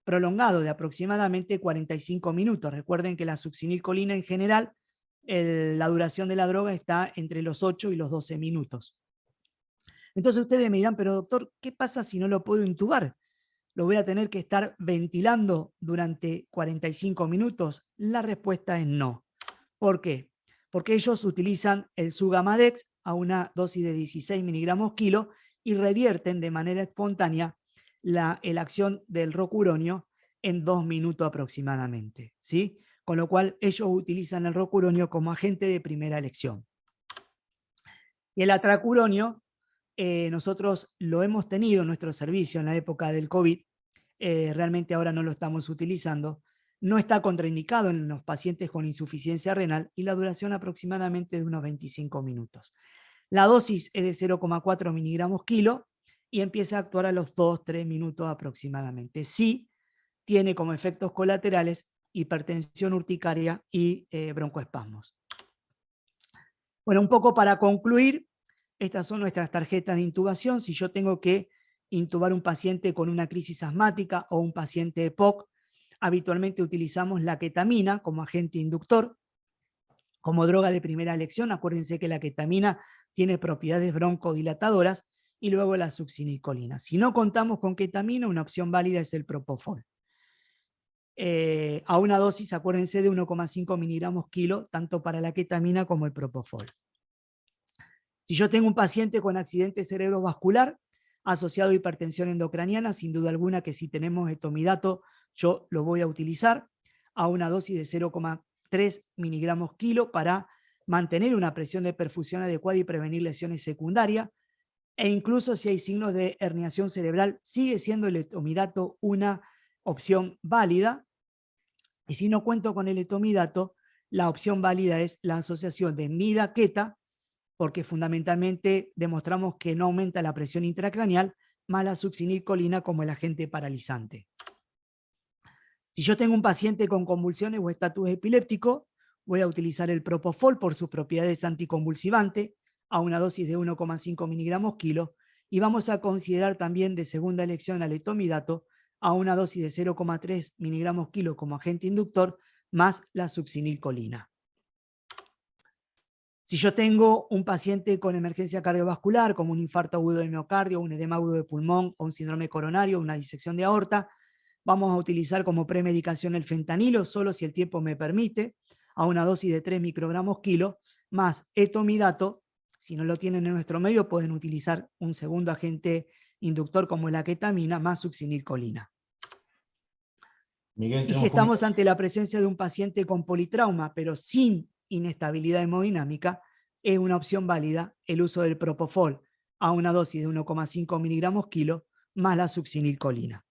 prolongado, de aproximadamente 45 minutos. Recuerden que la succinilcolina en general, la duración de la droga está entre los 8 y los 12 minutos. Entonces ustedes me dirán, pero doctor, ¿qué pasa si no lo puedo intubar? ¿Lo voy a tener que estar ventilando durante 45 minutos? La respuesta es no. ¿Por qué? Porque ellos utilizan el Sugamadex a una dosis de 16 miligramos kilo y revierten de manera espontánea la acción del rocuronio en 2 minutos aproximadamente, ¿sí? Con lo cual ellos utilizan el rocuronio como agente de primera elección. Y el atracuronio, nosotros lo hemos tenido en nuestro servicio en la época del COVID, realmente ahora no lo estamos utilizando, no está contraindicado en los pacientes con insuficiencia renal y la duración aproximadamente de unos 25 minutos. La dosis es de 0,4 miligramos kilo y empieza a actuar a los 2-3 minutos aproximadamente. Sí tiene como efectos colaterales hipertensión urticaria y broncoespasmos. Bueno, un poco para concluir, estas son nuestras tarjetas de intubación. Si yo tengo que intubar un paciente con una crisis asmática o un paciente EPOC, habitualmente utilizamos la ketamina como agente inductor, como droga de primera elección. Acuérdense que la ketamina tiene propiedades broncodilatadoras, y luego la succinilcolina. Si no contamos con ketamina, una opción válida es el propofol. A una dosis, acuérdense, de 1,5 miligramos kilo, tanto para la ketamina como el propofol. Si yo tengo un paciente con accidente cerebrovascular asociado a hipertensión endocraniana, sin duda alguna que si tenemos etomidato, yo lo voy a utilizar a una dosis de 0,3 miligramos kilo para mantener una presión de perfusión adecuada y prevenir lesiones secundarias. E incluso si hay signos de herniación cerebral, sigue siendo el etomidato una opción válida. Y si no cuento con el etomidato, la opción válida es la asociación de mida-queta, porque fundamentalmente demostramos que no aumenta la presión intracraneal, más la succinilcolina como el agente paralizante. Si yo tengo un paciente con convulsiones o estatus epiléptico, voy a utilizar el propofol por sus propiedades anticonvulsivantes a una dosis de 1,5 miligramos kilo, y vamos a considerar también de segunda elección al etomidato a una dosis de 0,3 miligramos kilo como agente inductor, más la succinilcolina. Si yo tengo un paciente con emergencia cardiovascular, como un infarto agudo de miocardio, un edema agudo de pulmón, o un síndrome coronario, una disección de aorta, vamos a utilizar como premedicación el fentanilo, solo si el tiempo me permite, a una dosis de 3 microgramos kilo, más etomidato. Si no lo tienen en nuestro medio, pueden utilizar un segundo agente inductor como la ketamina, más succinilcolina. Miguel, Y si tenemos estamos ante la presencia de un paciente con politrauma, pero sin inestabilidad hemodinámica, es una opción válida el uso del propofol a una dosis de 1,5 miligramos kilo, más la succinilcolina.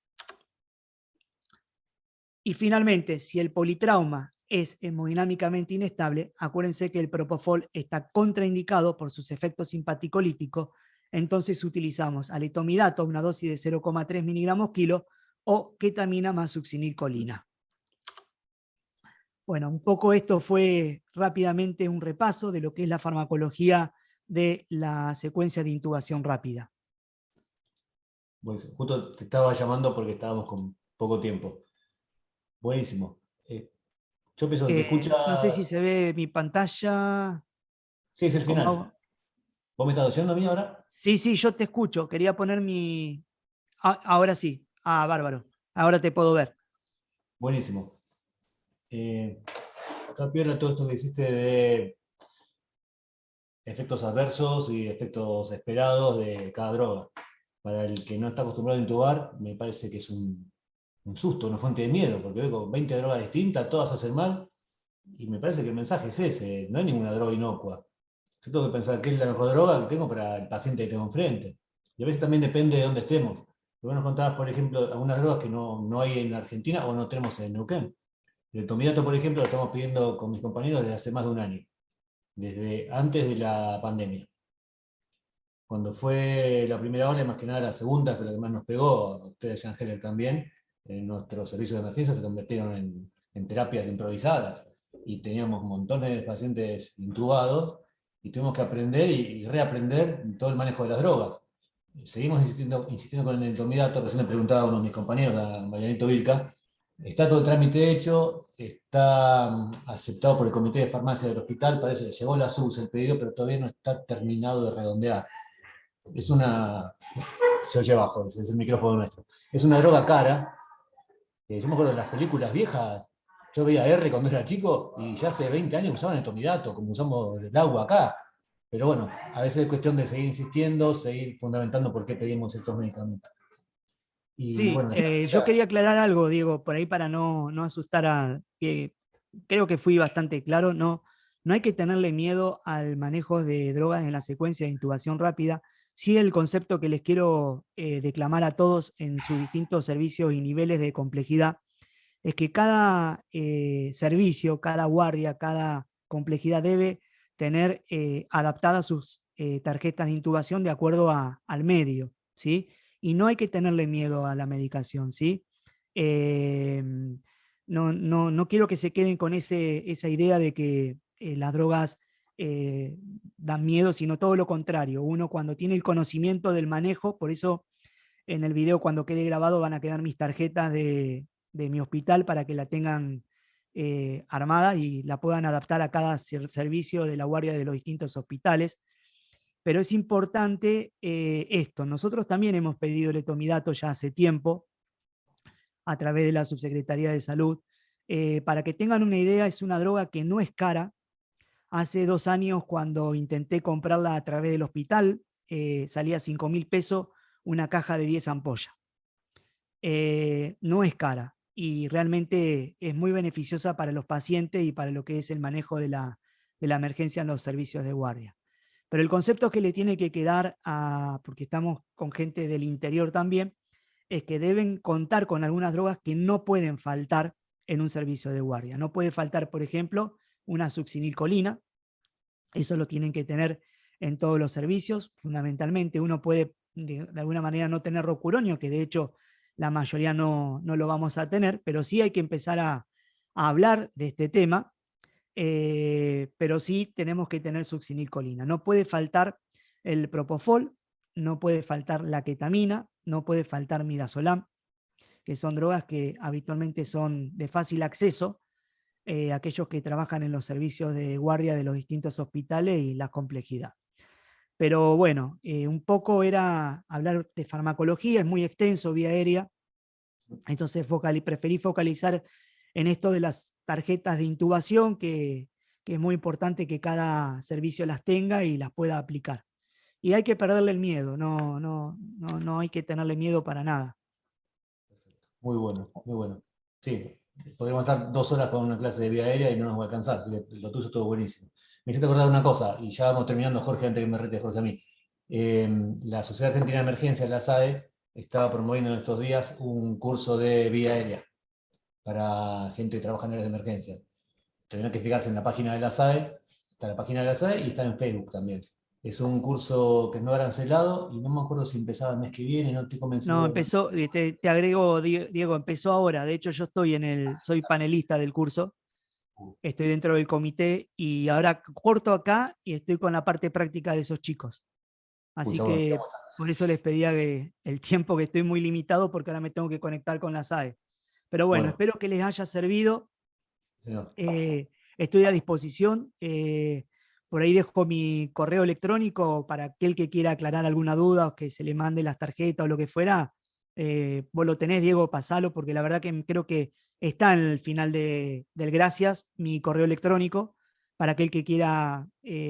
Y finalmente, si el politrauma es hemodinámicamente inestable, acuérdense que el propofol está contraindicado por sus efectos simpaticolíticos, entonces utilizamos aletomidato, una dosis de 0,3 miligramos kilo, o ketamina más succinilcolina. Bueno, un poco esto fue rápidamente un repaso de lo que es la farmacología de la secuencia de intubación rápida. Bueno, justo te estaba llamando porque estábamos con poco tiempo. Buenísimo. Yo pienso que te escucha. No sé si se ve mi pantalla. Sí, es el ¿Cómo final. hago? ¿Vos me estás oyendo a mí ahora? Sí, sí, yo te escucho. Quería poner mi... ahora sí. Ah, bárbaro. Ahora te puedo ver. Buenísimo. Está piola todo esto que hiciste de efectos adversos y efectos esperados de cada droga. Para el que no está acostumbrado a intubar, me parece que es un susto, una fuente de miedo, porque veo con 20 drogas distintas, todas hacen mal, y me parece que el mensaje es ese, no hay ninguna droga inocua. Yo tengo que pensar qué es la mejor droga que tengo para el paciente que tengo enfrente. Y a veces también depende de dónde estemos. Vos nos contabas, por ejemplo, algunas drogas que no hay en Argentina o no tenemos en Neuquén. El tomidato, por ejemplo, lo estamos pidiendo con mis compañeros desde hace más de un año, desde antes de la pandemia. Cuando fue la primera ola, y más que nada la segunda, fue la que más nos pegó, a ustedes y Ángel también, nuestros servicios de emergencia se convirtieron en terapias improvisadas y teníamos montones de pacientes intubados y tuvimos que aprender y reaprender todo el manejo de las drogas. Seguimos insistiendo con el entomidato, recién me preguntaba uno de mis compañeros, a Marianito Vilca, está todo el trámite hecho, está aceptado por el comité de farmacia del hospital, parece que llegó la SUS el pedido, pero todavía no está terminado de redondear. Es una... Se oye abajo, es el micrófono nuestro. Es una droga cara. Yo me acuerdo de las películas viejas, yo veía R cuando era chico y ya hace 20 años usaban el tomidato, como usamos el agua acá. Pero bueno, a veces es cuestión de seguir insistiendo, seguir fundamentando por qué pedimos estos medicamentos. Y Sí, bueno, yo quería aclarar algo, Diego, por ahí para no asustar a... creo que fui bastante claro, no hay que tenerle miedo al manejo de drogas en la secuencia de intubación rápida. Sí, el concepto que les quiero declamar a todos en sus distintos servicios y niveles de complejidad es que cada servicio, cada guardia, cada complejidad debe tener adaptadas sus tarjetas de intubación de acuerdo al medio, ¿sí? Y no hay que tenerle miedo a la medicación, ¿sí? Eh, no quiero que se queden con esa idea de que las drogas dan miedo, sino todo lo contrario. Uno cuando tiene el conocimiento del manejo, por eso en el video cuando quede grabado van a quedar mis tarjetas de mi hospital para que la tengan armada y la puedan adaptar a cada servicio de la guardia de los distintos hospitales. Pero es importante esto. Nosotros también hemos pedido letomidato ya hace tiempo a través de la Subsecretaría de Salud. Para que tengan una idea, es una droga que no es cara. Hace 2 años, cuando intenté comprarla a través del hospital, salía 5.000 pesos una caja de 10 ampollas. No es cara y realmente es muy beneficiosa para los pacientes y para lo que es el manejo de la emergencia en los servicios de guardia. Pero el concepto que le tiene que quedar, porque estamos con gente del interior también, es que deben contar con algunas drogas que no pueden faltar en un servicio de guardia. No puede faltar, por ejemplo, una succinilcolina. Eso lo tienen que tener en todos los servicios. Fundamentalmente, uno puede de alguna manera no tener rocuronio, que de hecho la mayoría no lo vamos a tener, pero sí hay que empezar a hablar de este tema, pero sí tenemos que tener succinilcolina. No puede faltar el propofol, no puede faltar la ketamina, no puede faltar midazolam, que son drogas que habitualmente son de fácil acceso, aquellos que trabajan en los servicios de guardia de los distintos hospitales y la complejidad. Pero bueno, un poco era hablar de farmacología, es muy extenso vía aérea, entonces preferí focalizar en esto de las tarjetas de intubación, que es muy importante que cada servicio las tenga y las pueda aplicar. Y hay que perderle el miedo, no hay que tenerle miedo para nada. Muy bueno, muy bueno. Sí, podríamos estar 2 horas con una clase de vía aérea y no nos va a alcanzar, así que lo tuyo estuvo buenísimo. Me hiciste acordar de una cosa, y ya vamos terminando, Jorge, antes que me rete Jorge a mí. La Sociedad Argentina de Emergencia, la SAE, estaba promoviendo en estos días un curso de vía aérea para gente que trabaja en áreas de emergencia. Tendrán que fijarse en la página de la SAE, está la página de la SAE y está en Facebook también. Es un curso que no era cancelado y no me acuerdo si empezaba el mes que viene, no estoy No, convencido. empezó, te agrego, Diego, empezó ahora. De hecho, yo soy panelista del curso, estoy dentro del comité y ahora corto acá y estoy con la parte práctica de esos chicos. Así Pucha, bueno, que por eso les pedía que el tiempo, que estoy muy limitado porque ahora me tengo que conectar con la SAE. Pero bueno, bueno, espero que les haya servido. señor. Estoy a disposición. Por ahí dejo mi correo electrónico para aquel que quiera aclarar alguna duda o que se le mande las tarjetas o lo que fuera. Vos lo tenés, Diego, pasalo, porque la verdad que creo que está en el final del gracias mi correo electrónico para aquel que quiera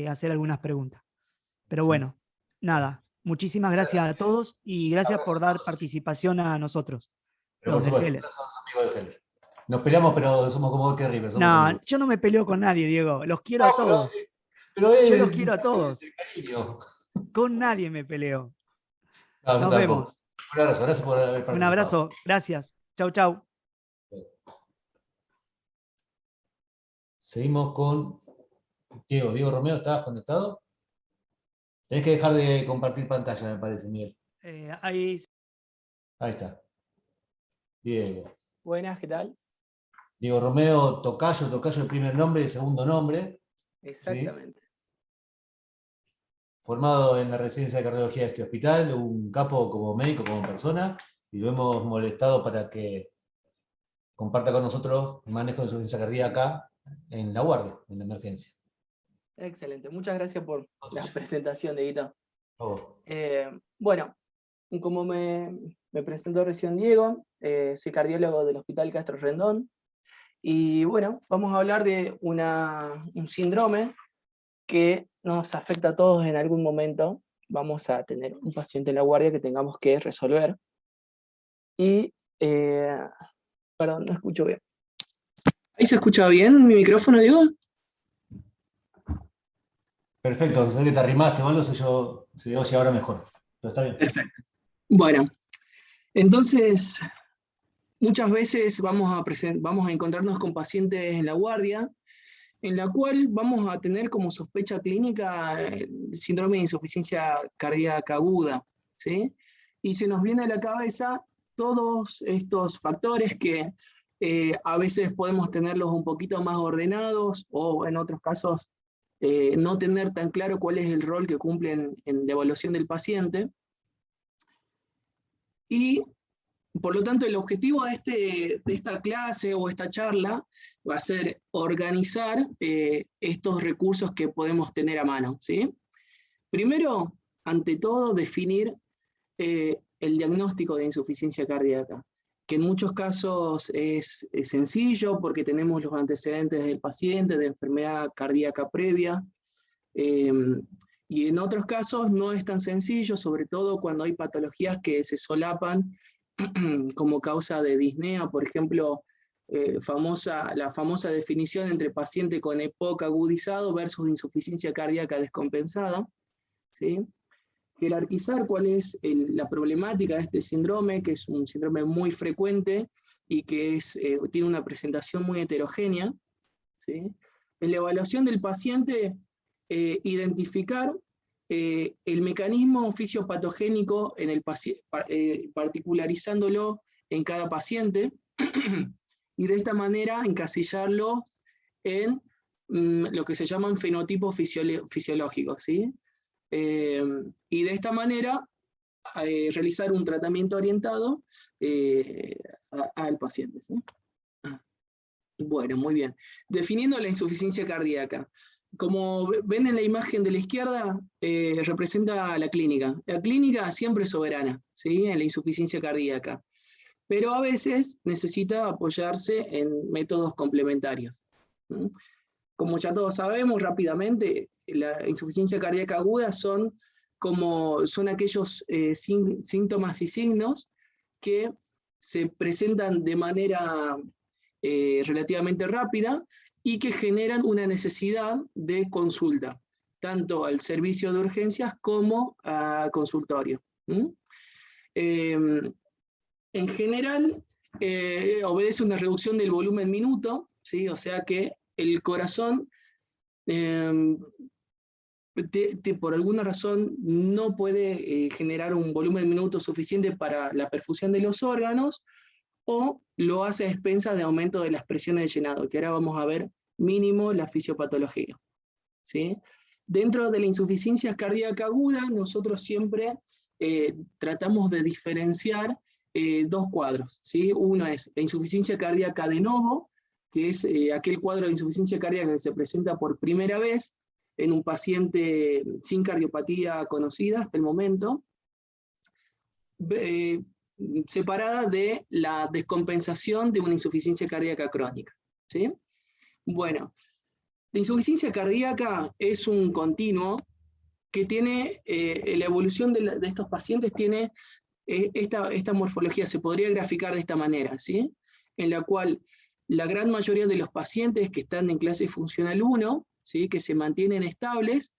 hacer algunas preguntas. Pero Sí. bueno, nada, muchísimas gracias a todos y gracias Abrazo por a dar todos. participación a nosotros, Pero los por de supuesto, Heller. abrazo a los amigos de Félix. Nos peleamos, pero somos como Boca y River, somos No, amigos. yo no me peleo con nadie, Diego, los quiero No, a todos. pero Yo los es quiero a todos. de cariño. Con nadie me peleo. No, yo Nos tampoco. vemos. Un abrazo, gracias por haber Un participado. abrazo. Gracias. Chau, chau. Seguimos con Diego. Diego Romeo, ¿estabas conectado? Tenés que dejar de compartir pantalla, me parece, Miguel. Ahí. Ahí está. Diego. Buenas, ¿qué tal? Diego Romeo Tocayo, Tocayo el primer nombre y el segundo nombre. ¿Sí? Exactamente. Formado en la residencia de cardiología de este hospital, un capo como médico, como persona, y lo hemos molestado para que comparta con nosotros el manejo de insuficiencia cardíaca en la guardia, en la emergencia. Excelente. Muchas gracias por la presentación, Dieguito. Por favor. Bueno, como me presentó recién Diego, soy cardiólogo del Hospital Castro Rendón. Y bueno, vamos a hablar de un síndrome que nos afecta a todos en algún momento. Vamos a tener un paciente en la guardia que tengamos que resolver. Y, perdón, no escucho bien. ¿Ahí se escucha bien mi micrófono, Diego? Perfecto, sé que te arrimaste o algo, se oye ahora mejor. Pero está bien. Perfecto. Bueno, entonces, muchas veces vamos a encontrarnos con pacientes en la guardia, en la cual vamos a tener como sospecha clínica el síndrome de insuficiencia cardíaca aguda, ¿sí? Y se nos viene a la cabeza todos estos factores que a veces podemos tenerlos un poquito más ordenados o en otros casos no tener tan claro cuál es el rol que cumplen en la evaluación del paciente. Y por lo tanto, el objetivo de esta clase o esta charla va a ser organizar estos recursos que podemos tener a mano, ¿sí? Primero, ante todo, definir el diagnóstico de insuficiencia cardíaca, que en muchos casos es sencillo porque tenemos los antecedentes del paciente, de enfermedad cardíaca previa, y en otros casos no es tan sencillo, sobre todo cuando hay patologías que se solapan como causa de disnea, por ejemplo, la famosa definición entre paciente con EPOC agudizado versus insuficiencia cardíaca descompensada, ¿sí? Jerarquizar cuál es la problemática de este síndrome, que es un síndrome muy frecuente y que tiene una presentación muy heterogénea, ¿sí? En la evaluación del paciente, identificar el mecanismo fisiopatogénico en el particularizándolo en cada paciente, y de esta manera encasillarlo en lo que se llaman fenotipos fisiológicos, ¿sí? Y de esta manera realizar un tratamiento orientado al paciente, ¿sí? Bueno, muy bien. Definiendo la insuficiencia cardíaca. Como ven en la imagen de la izquierda, representa la clínica. La clínica siempre es soberana, ¿sí? En la insuficiencia cardíaca, pero a veces necesita apoyarse en métodos complementarios. Como ya todos sabemos rápidamente, la insuficiencia cardíaca aguda son aquellos síntomas y signos que se presentan de manera relativamente rápida y que generan una necesidad de consulta, tanto al servicio de urgencias como a consultorio. En general, obedece una reducción del volumen minuto, ¿sí? O sea que el corazón, por alguna razón, no puede generar un volumen minuto suficiente para la perfusión de los órganos, o lo hace a expensas de aumento de las presiones de llenado, que ahora vamos a ver mínimo la fisiopatología, ¿sí? Dentro de la insuficiencia cardíaca aguda, nosotros siempre tratamos de diferenciar dos cuadros, ¿sí? Uno es la insuficiencia cardíaca de novo, que es aquel cuadro de insuficiencia cardíaca que se presenta por primera vez en un paciente sin cardiopatía conocida hasta el momento, separada de la descompensación de una insuficiencia cardíaca crónica, ¿sí? Bueno, la insuficiencia cardíaca es un continuo que tiene, la evolución de estos pacientes tiene esta morfología, se podría graficar de esta manera, ¿sí? En la cual la gran mayoría de los pacientes que están en clase funcional 1, ¿sí? Que se mantienen estables,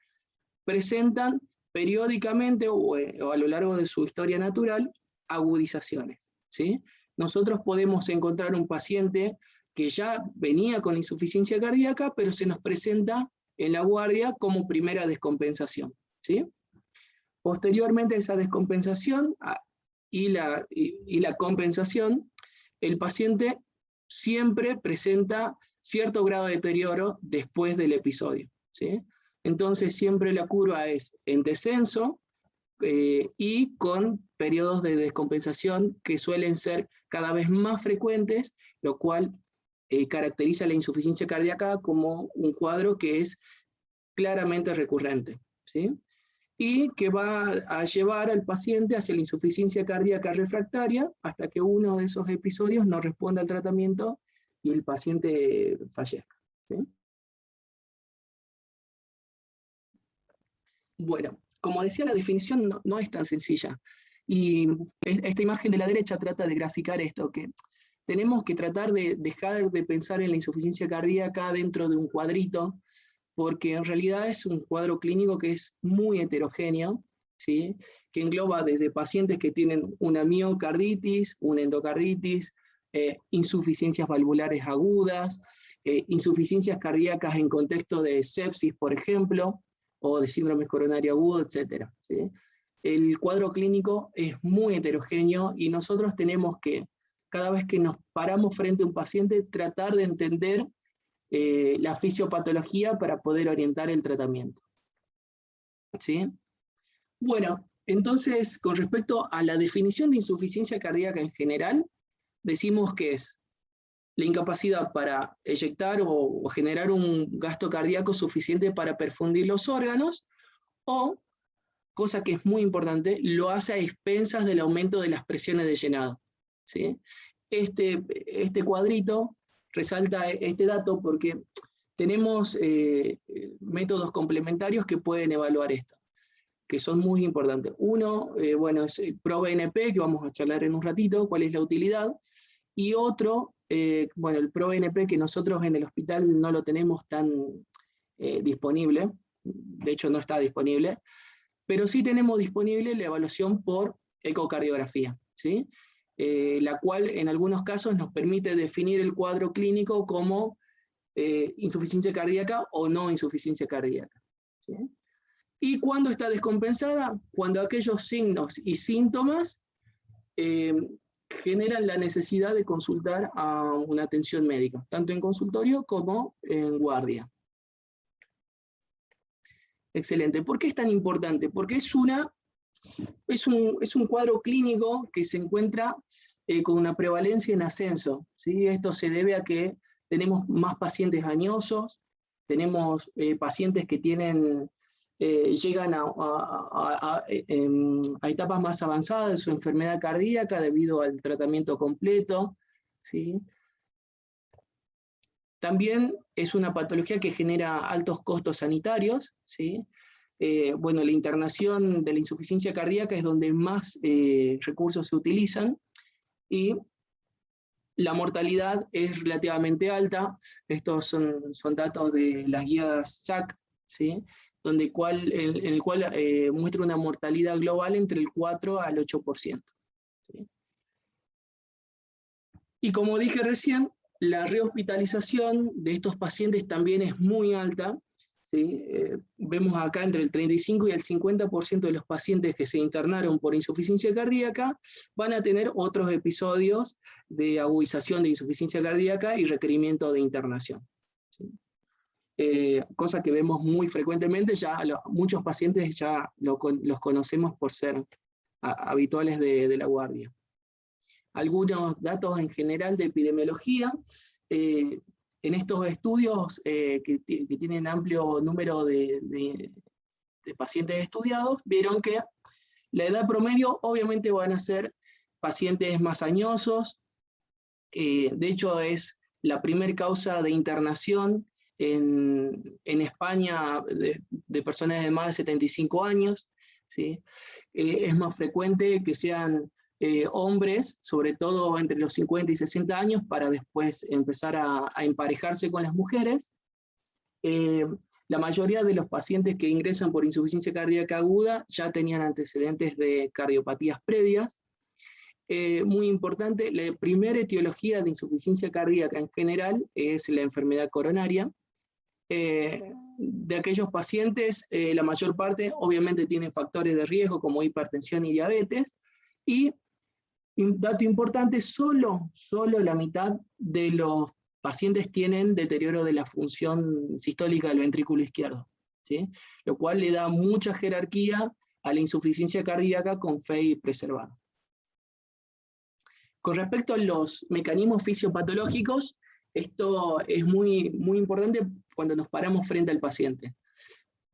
presentan periódicamente o a lo largo de su historia natural agudizaciones, ¿sí? Nosotros podemos encontrar un paciente que ya venía con insuficiencia cardíaca, pero se nos presenta en la guardia como primera descompensación, ¿sí? Posteriormente a esa descompensación y la compensación, el paciente siempre presenta cierto grado de deterioro después del episodio, ¿sí? Entonces siempre la curva es en descenso, y con periodos de descompensación que suelen ser cada vez más frecuentes, lo cual caracteriza la insuficiencia cardíaca como un cuadro que es claramente recurrente, ¿sí? Y que va a llevar al paciente hacia la insuficiencia cardíaca refractaria hasta que uno de esos episodios no responda al tratamiento y el paciente fallezca, ¿sí? Bueno, como decía, la definición no es tan sencilla. Y esta imagen de la derecha trata de graficar esto, que tenemos que tratar de dejar de pensar en la insuficiencia cardíaca dentro de un cuadrito, porque en realidad es un cuadro clínico que es muy heterogéneo, ¿sí? Que engloba desde pacientes que tienen una miocarditis, una endocarditis, insuficiencias valvulares agudas, insuficiencias cardíacas en contexto de sepsis, por ejemplo, o de síndrome coronario agudo, etc., ¿sí? El cuadro clínico es muy heterogéneo y nosotros tenemos que, cada vez que nos paramos frente a un paciente, tratar de entender la fisiopatología para poder orientar el tratamiento. ¿Sí? Bueno, entonces, con respecto a la definición de insuficiencia cardíaca en general, decimos que es la incapacidad para eyectar o generar un gasto cardíaco suficiente para perfundir los órganos, o, cosa que es muy importante, lo hace a expensas del aumento de las presiones de llenado. ¿Sí? Este cuadrito resalta este dato porque tenemos métodos complementarios que pueden evaluar esto, que son muy importantes. Uno, bueno, es el ProBNP, que vamos a charlar en un ratito, cuál es la utilidad, y otro, bueno, el ProBNP, que nosotros en el hospital no lo tenemos tan disponible, de hecho no está disponible, pero sí tenemos disponible la evaluación por ecocardiografía, ¿sí? La cual en algunos casos nos permite definir el cuadro clínico como insuficiencia cardíaca o no insuficiencia cardíaca. ¿Sí? ¿Y cuándo está descompensada? Cuando aquellos signos y síntomas generan la necesidad de consultar a una atención médica, tanto en consultorio como en guardia. Excelente. ¿Por qué es tan importante? Porque es un cuadro clínico que se encuentra con una prevalencia en ascenso, ¿sí? Esto se debe a que tenemos más pacientes añosos, tenemos pacientes que llegan a etapas más avanzadas de su enfermedad cardíaca debido al tratamiento completo, ¿sí? También es una patología que genera altos costos sanitarios, ¿sí? Bueno, la internación de la insuficiencia cardíaca es donde más recursos se utilizan, y la mortalidad es relativamente alta. Estos son datos de las guías SAC, ¿sí? En el cual muestra una mortalidad global entre el 4 al 8%. ¿Sí? Y como dije recién, la rehospitalización de estos pacientes también es muy alta, ¿sí? Vemos acá entre el 35 y el 50% de los pacientes que se internaron por insuficiencia cardíaca van a tener otros episodios de agudización de insuficiencia cardíaca y requerimiento de internación. ¿Sí? Cosa que vemos muy frecuentemente, muchos pacientes ya los conocemos por ser habituales de la guardia. Algunos datos en general de epidemiología. En estos estudios que tienen amplio número de pacientes estudiados, vieron que la edad promedio obviamente van a ser pacientes más añosos. De hecho es la primera causa de internación en España de personas de más de 75 años. ¿Sí? Es más frecuente que sean hombres, sobre todo entre los 50 y 60 años, para después empezar a emparejarse con las mujeres. La mayoría de los pacientes que ingresan por insuficiencia cardíaca aguda ya tenían antecedentes de cardiopatías previas. Muy importante, la primera etiología de insuficiencia cardíaca en general es la enfermedad coronaria. De aquellos pacientes, la mayor parte obviamente tienen factores de riesgo como hipertensión y diabetes, y un dato importante, solo la mitad de los pacientes tienen deterioro de la función sistólica del ventrículo izquierdo, ¿sí? Lo cual le da mucha jerarquía a la insuficiencia cardíaca con FEI preservada. Con respecto a los mecanismos fisiopatológicos, esto es muy importante cuando nos paramos frente al paciente.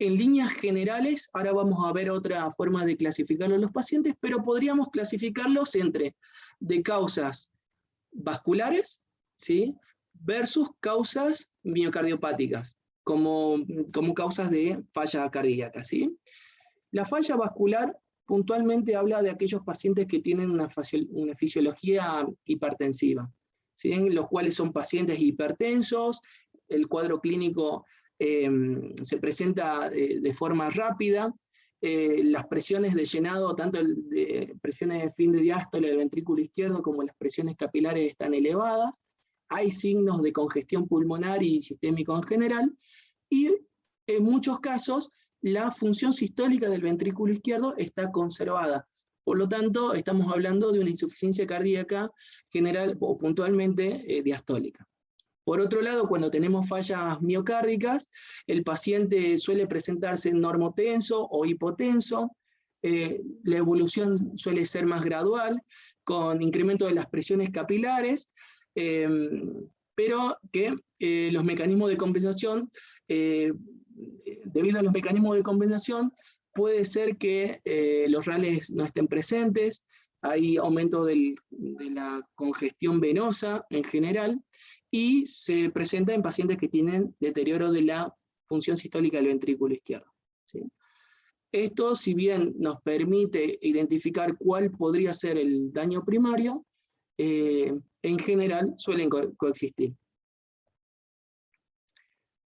En líneas generales, ahora vamos a ver otra forma de clasificarlo en los pacientes, pero podríamos clasificarlos entre de causas vasculares, ¿sí? Versus causas miocardiopáticas, como causas de falla cardíaca, ¿sí? La falla vascular puntualmente habla de aquellos pacientes que tienen una fisiología hipertensiva, ¿sí? Los cuales son pacientes hipertensos, el cuadro clínico se presenta de forma rápida, las presiones de llenado, tanto de presiones de fin de diástole del ventrículo izquierdo como las presiones capilares están elevadas, hay signos de congestión pulmonar y sistémico en general, y en muchos casos la función sistólica del ventrículo izquierdo está conservada. Por lo tanto, estamos hablando de una insuficiencia cardíaca general o puntualmente diastólica. Por otro lado, cuando tenemos fallas miocárdicas, el paciente suele presentarse normotenso o hipotenso. La evolución suele ser más gradual, con incremento de las presiones capilares, pero que los mecanismos de compensación, debido a los mecanismos de compensación, puede ser que los RALs no estén presentes, hay aumento de la congestión venosa en general, y se presenta en pacientes que tienen deterioro de la función sistólica del ventrículo izquierdo, ¿sí? Esto, si bien nos permite identificar cuál podría ser el daño primario, en general suelen coexistir.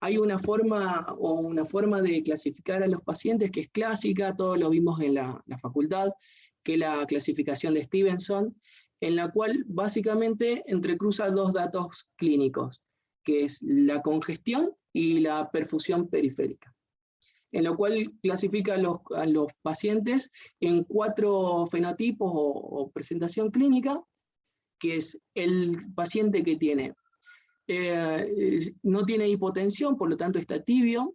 Hay una forma de clasificar a los pacientes que es clásica, todos lo vimos en la facultad, que es la clasificación de Stevenson, en la cual básicamente entrecruza dos datos clínicos, que es la congestión y la perfusión periférica, en lo cual clasifica a los pacientes en 4 fenotipos o presentación clínica, que es el paciente que tiene no tiene hipotensión, por lo tanto está tibio,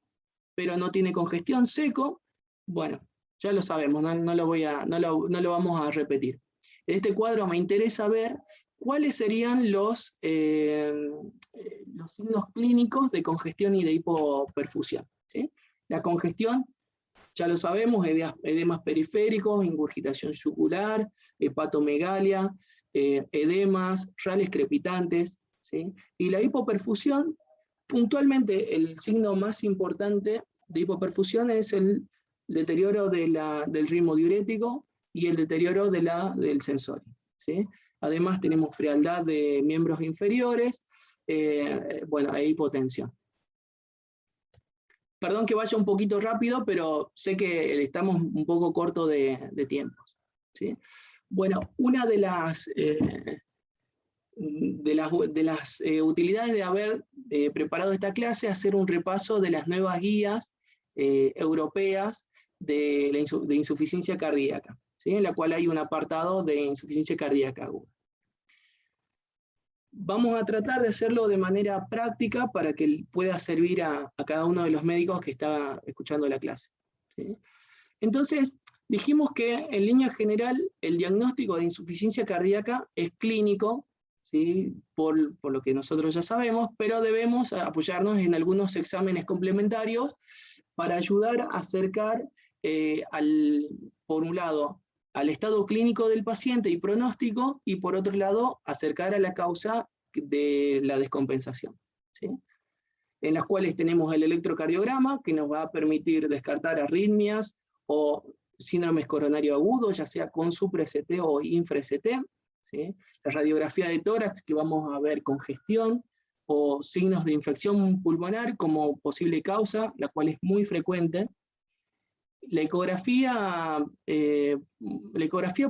pero no tiene congestión, seco. Bueno, ya lo sabemos, no lo vamos a repetir. En este cuadro me interesa ver cuáles serían los signos clínicos de congestión y de hipoperfusión, ¿sí? La congestión, ya lo sabemos, edemas periféricos, ingurgitación yugular, hepatomegalia, edemas, RALs crepitantes, ¿sí? Y la hipoperfusión, puntualmente el signo más importante de hipoperfusión es el deterioro del ritmo diurético y el deterioro del sensorio, ¿sí? Además tenemos frialdad de miembros inferiores, bueno, e hipotensión. Perdón que vaya un poquito rápido, pero sé que estamos un poco corto de tiempos, ¿sí? Bueno, una de las utilidades de haber preparado esta clase es hacer un repaso de las nuevas guías europeas de insuficiencia cardíaca, ¿sí? En la cual hay un apartado de insuficiencia cardíaca aguda. Vamos a tratar de hacerlo de manera práctica para que pueda servir a cada uno de los médicos que está escuchando la clase, ¿sí? Entonces, dijimos que en línea general el diagnóstico de insuficiencia cardíaca es clínico, ¿sí? Por lo que nosotros ya sabemos, pero debemos apoyarnos en algunos exámenes complementarios para ayudar a acercar, por un lado, al estado clínico del paciente y pronóstico, y por otro lado, acercar a la causa de la descompensación, ¿sí? En las cuales tenemos el electrocardiograma, que nos va a permitir descartar arritmias o síndromes coronarios agudos, ya sea con supra-ST o infra-ST, ¿sí? La radiografía de tórax, que vamos a ver congestión o signos de infección pulmonar como posible causa, la cual es muy frecuente. La ecografía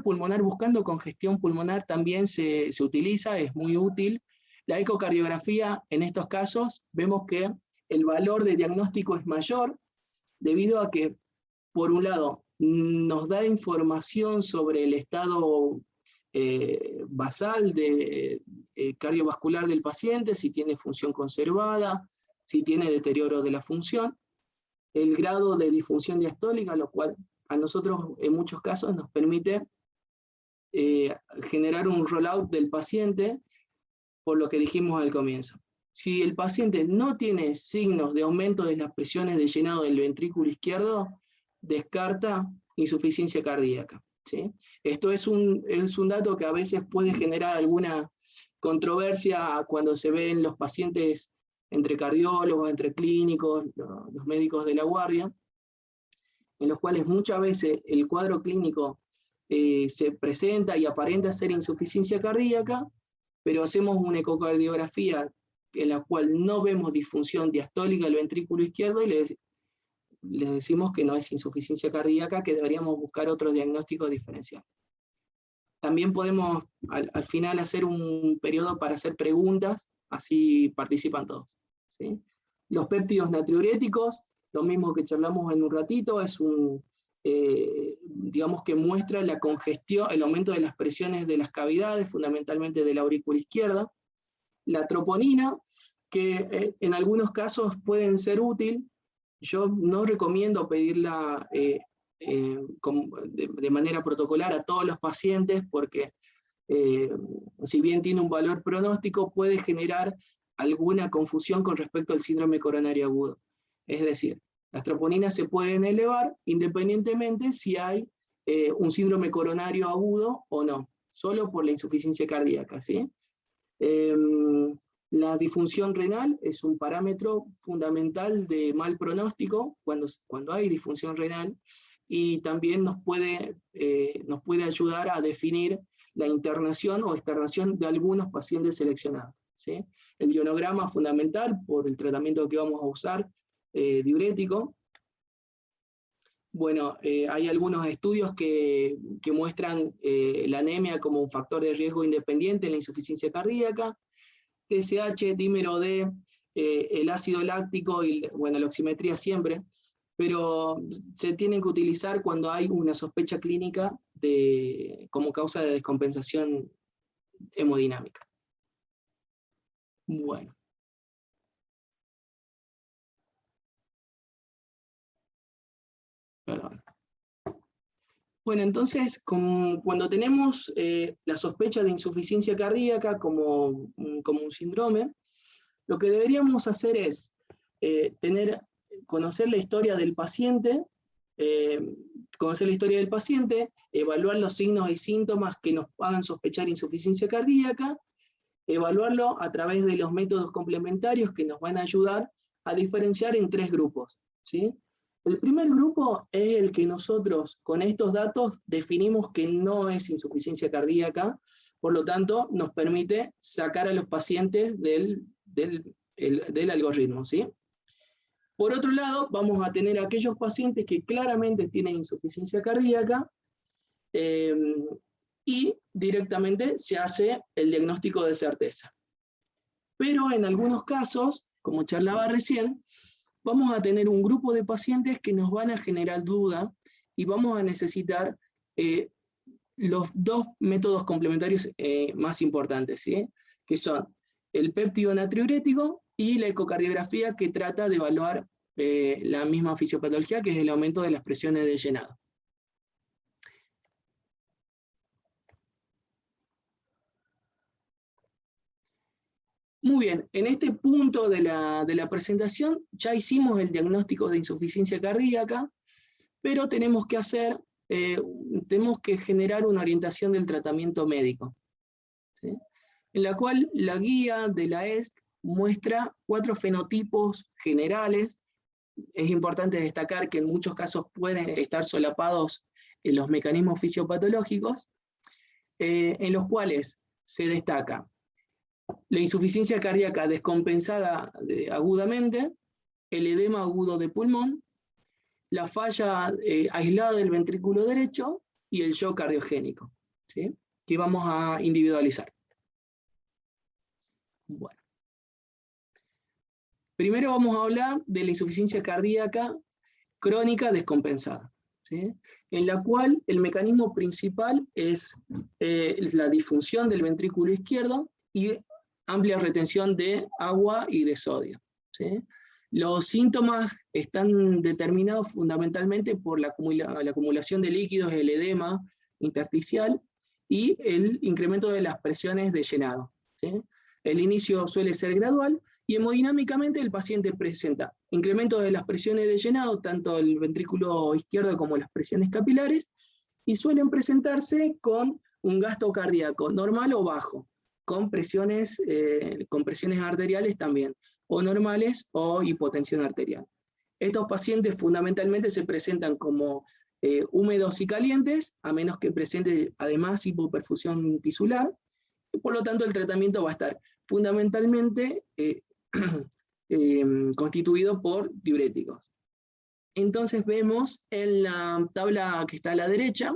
pulmonar buscando congestión pulmonar también se utiliza, es muy útil. La ecocardiografía, en estos casos, vemos que el valor de diagnóstico es mayor, debido a que, por un lado, nos da información sobre el estado basal cardiovascular del paciente, si tiene función conservada, si tiene deterioro de la función, el grado de disfunción diastólica, lo cual a nosotros en muchos casos nos permite generar un rollout del paciente, por lo que dijimos al comienzo. Si el paciente no tiene signos de aumento de las presiones de llenado del ventrículo izquierdo, descarta insuficiencia cardíaca, ¿sí? Esto es un dato que a veces puede generar alguna controversia cuando se ven los pacientes entre cardiólogos, entre clínicos, los médicos de la guardia, en los cuales muchas veces el cuadro clínico se presenta y aparenta ser insuficiencia cardíaca, pero hacemos una ecocardiografía en la cual no vemos disfunción diastólica del ventrículo izquierdo y les decimos que no es insuficiencia cardíaca, que deberíamos buscar otros diagnósticos diferenciales. También podemos al final hacer un periodo para hacer preguntas, así participan todos, ¿sí? Los péptidos natriuréticos, lo mismo que charlamos en un ratito, es digamos que muestra la congestión, el aumento de las presiones de las cavidades, fundamentalmente de la aurícula izquierda. La troponina que en algunos casos pueden ser útiles. Yo no recomiendo pedirla de manera protocolar a todos los pacientes, porque si bien tiene un valor pronóstico, puede generar alguna confusión con respecto al síndrome coronario agudo. Es decir, las troponinas se pueden elevar independientemente si hay un síndrome coronario agudo o no, solo por la insuficiencia cardíaca, ¿sí? La disfunción renal es un parámetro fundamental de mal pronóstico cuando hay disfunción renal, y también nos puede ayudar a definir la internación o externación de algunos pacientes seleccionados, ¿sí? El ionograma fundamental por el tratamiento que vamos a usar, diurético. Bueno, hay algunos estudios que muestran la anemia como un factor de riesgo independiente en la insuficiencia cardíaca. TSH, dímero D, el ácido láctico y bueno, la oximetría siempre, pero se tienen que utilizar cuando hay una sospecha clínica como causa de descompensación hemodinámica. Bueno. Perdón. Bueno, entonces, cuando tenemos la sospecha de insuficiencia cardíaca como un síndrome, lo que deberíamos hacer es conocer la historia del paciente, evaluar los signos y síntomas que nos hagan sospechar insuficiencia cardíaca, evaluarlo a través de los métodos complementarios que nos van a ayudar a diferenciar en 3 grupos, ¿sí? El primer grupo es el que nosotros con estos datos definimos que no es insuficiencia cardíaca, por lo tanto nos permite sacar a los pacientes del algoritmo, ¿sí? Por otro lado, vamos a tener aquellos pacientes que claramente tienen insuficiencia cardíaca, y directamente se hace el diagnóstico de certeza. Pero en algunos casos, como charlaba recién, vamos a tener un grupo de pacientes que nos van a generar duda y vamos a necesitar los 2 métodos complementarios más importantes, ¿sí? Que son el péptido natriurético y la ecocardiografía, que trata de evaluar la misma fisiopatología, que es el aumento de las presiones de llenado. Muy bien, en este punto de la presentación ya hicimos el diagnóstico de insuficiencia cardíaca, pero tenemos que generar una orientación del tratamiento médico, ¿sí? En la cual la guía de la ESC muestra 4 fenotipos generales. Es importante destacar que en muchos casos pueden estar solapados en los mecanismos fisiopatológicos, en los cuales se destaca la insuficiencia cardíaca descompensada agudamente, el edema agudo de pulmón, la falla aislada del ventrículo derecho y el shock cardiogénico, ¿sí? Que vamos a individualizar. Bueno. Primero vamos a hablar de la insuficiencia cardíaca crónica descompensada, ¿sí? En la cual el mecanismo principal es la disfunción del ventrículo izquierdo y amplia retención de agua y de sodio, ¿sí? Los síntomas están determinados fundamentalmente por la acumulación de líquidos, el edema intersticial y el incremento de las presiones de llenado, ¿sí? El inicio suele ser gradual y hemodinámicamente el paciente presenta incremento de las presiones de llenado, tanto el ventrículo izquierdo como las presiones capilares, y suelen presentarse con un gasto cardíaco normal o bajo, con presiones arteriales también, o normales o hipotensión arterial. Estos pacientes fundamentalmente se presentan como húmedos y calientes, a menos que presente además hipoperfusión tisular, y por lo tanto el tratamiento va a estar fundamentalmente constituido por diuréticos. Entonces vemos en la tabla que está a la derecha,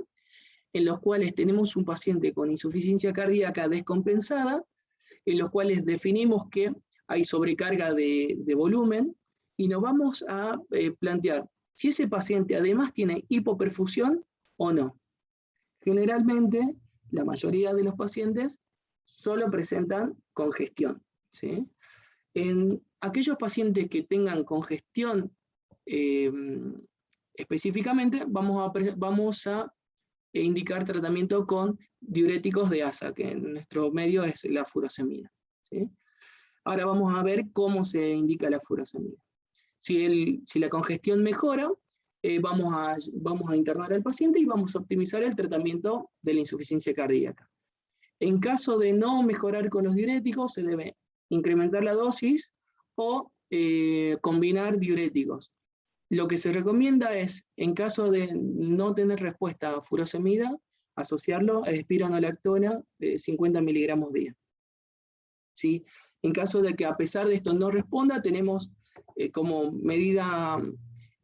en los cuales tenemos un paciente con insuficiencia cardíaca descompensada, en los cuales definimos que hay sobrecarga de volumen, y nos vamos a plantear si ese paciente además tiene hipoperfusión o no. Generalmente, la mayoría de los pacientes solo presentan congestión, ¿sí? En aquellos pacientes que tengan congestión específicamente, vamos a indicar tratamiento con diuréticos de ASA, que en nuestro medio es la furosemida, ¿sí? Ahora vamos a ver cómo se indica la furosemida. Si la congestión mejora, vamos a internar al paciente y vamos a optimizar el tratamiento de la insuficiencia cardíaca. En caso de no mejorar con los diuréticos, se debe incrementar la dosis o combinar diuréticos. Lo que se recomienda es, en caso de no tener respuesta a furosemida, asociarlo a espironolactona de 50 miligramos día. ¿Sí? En caso de que a pesar de esto no responda, tenemos como medida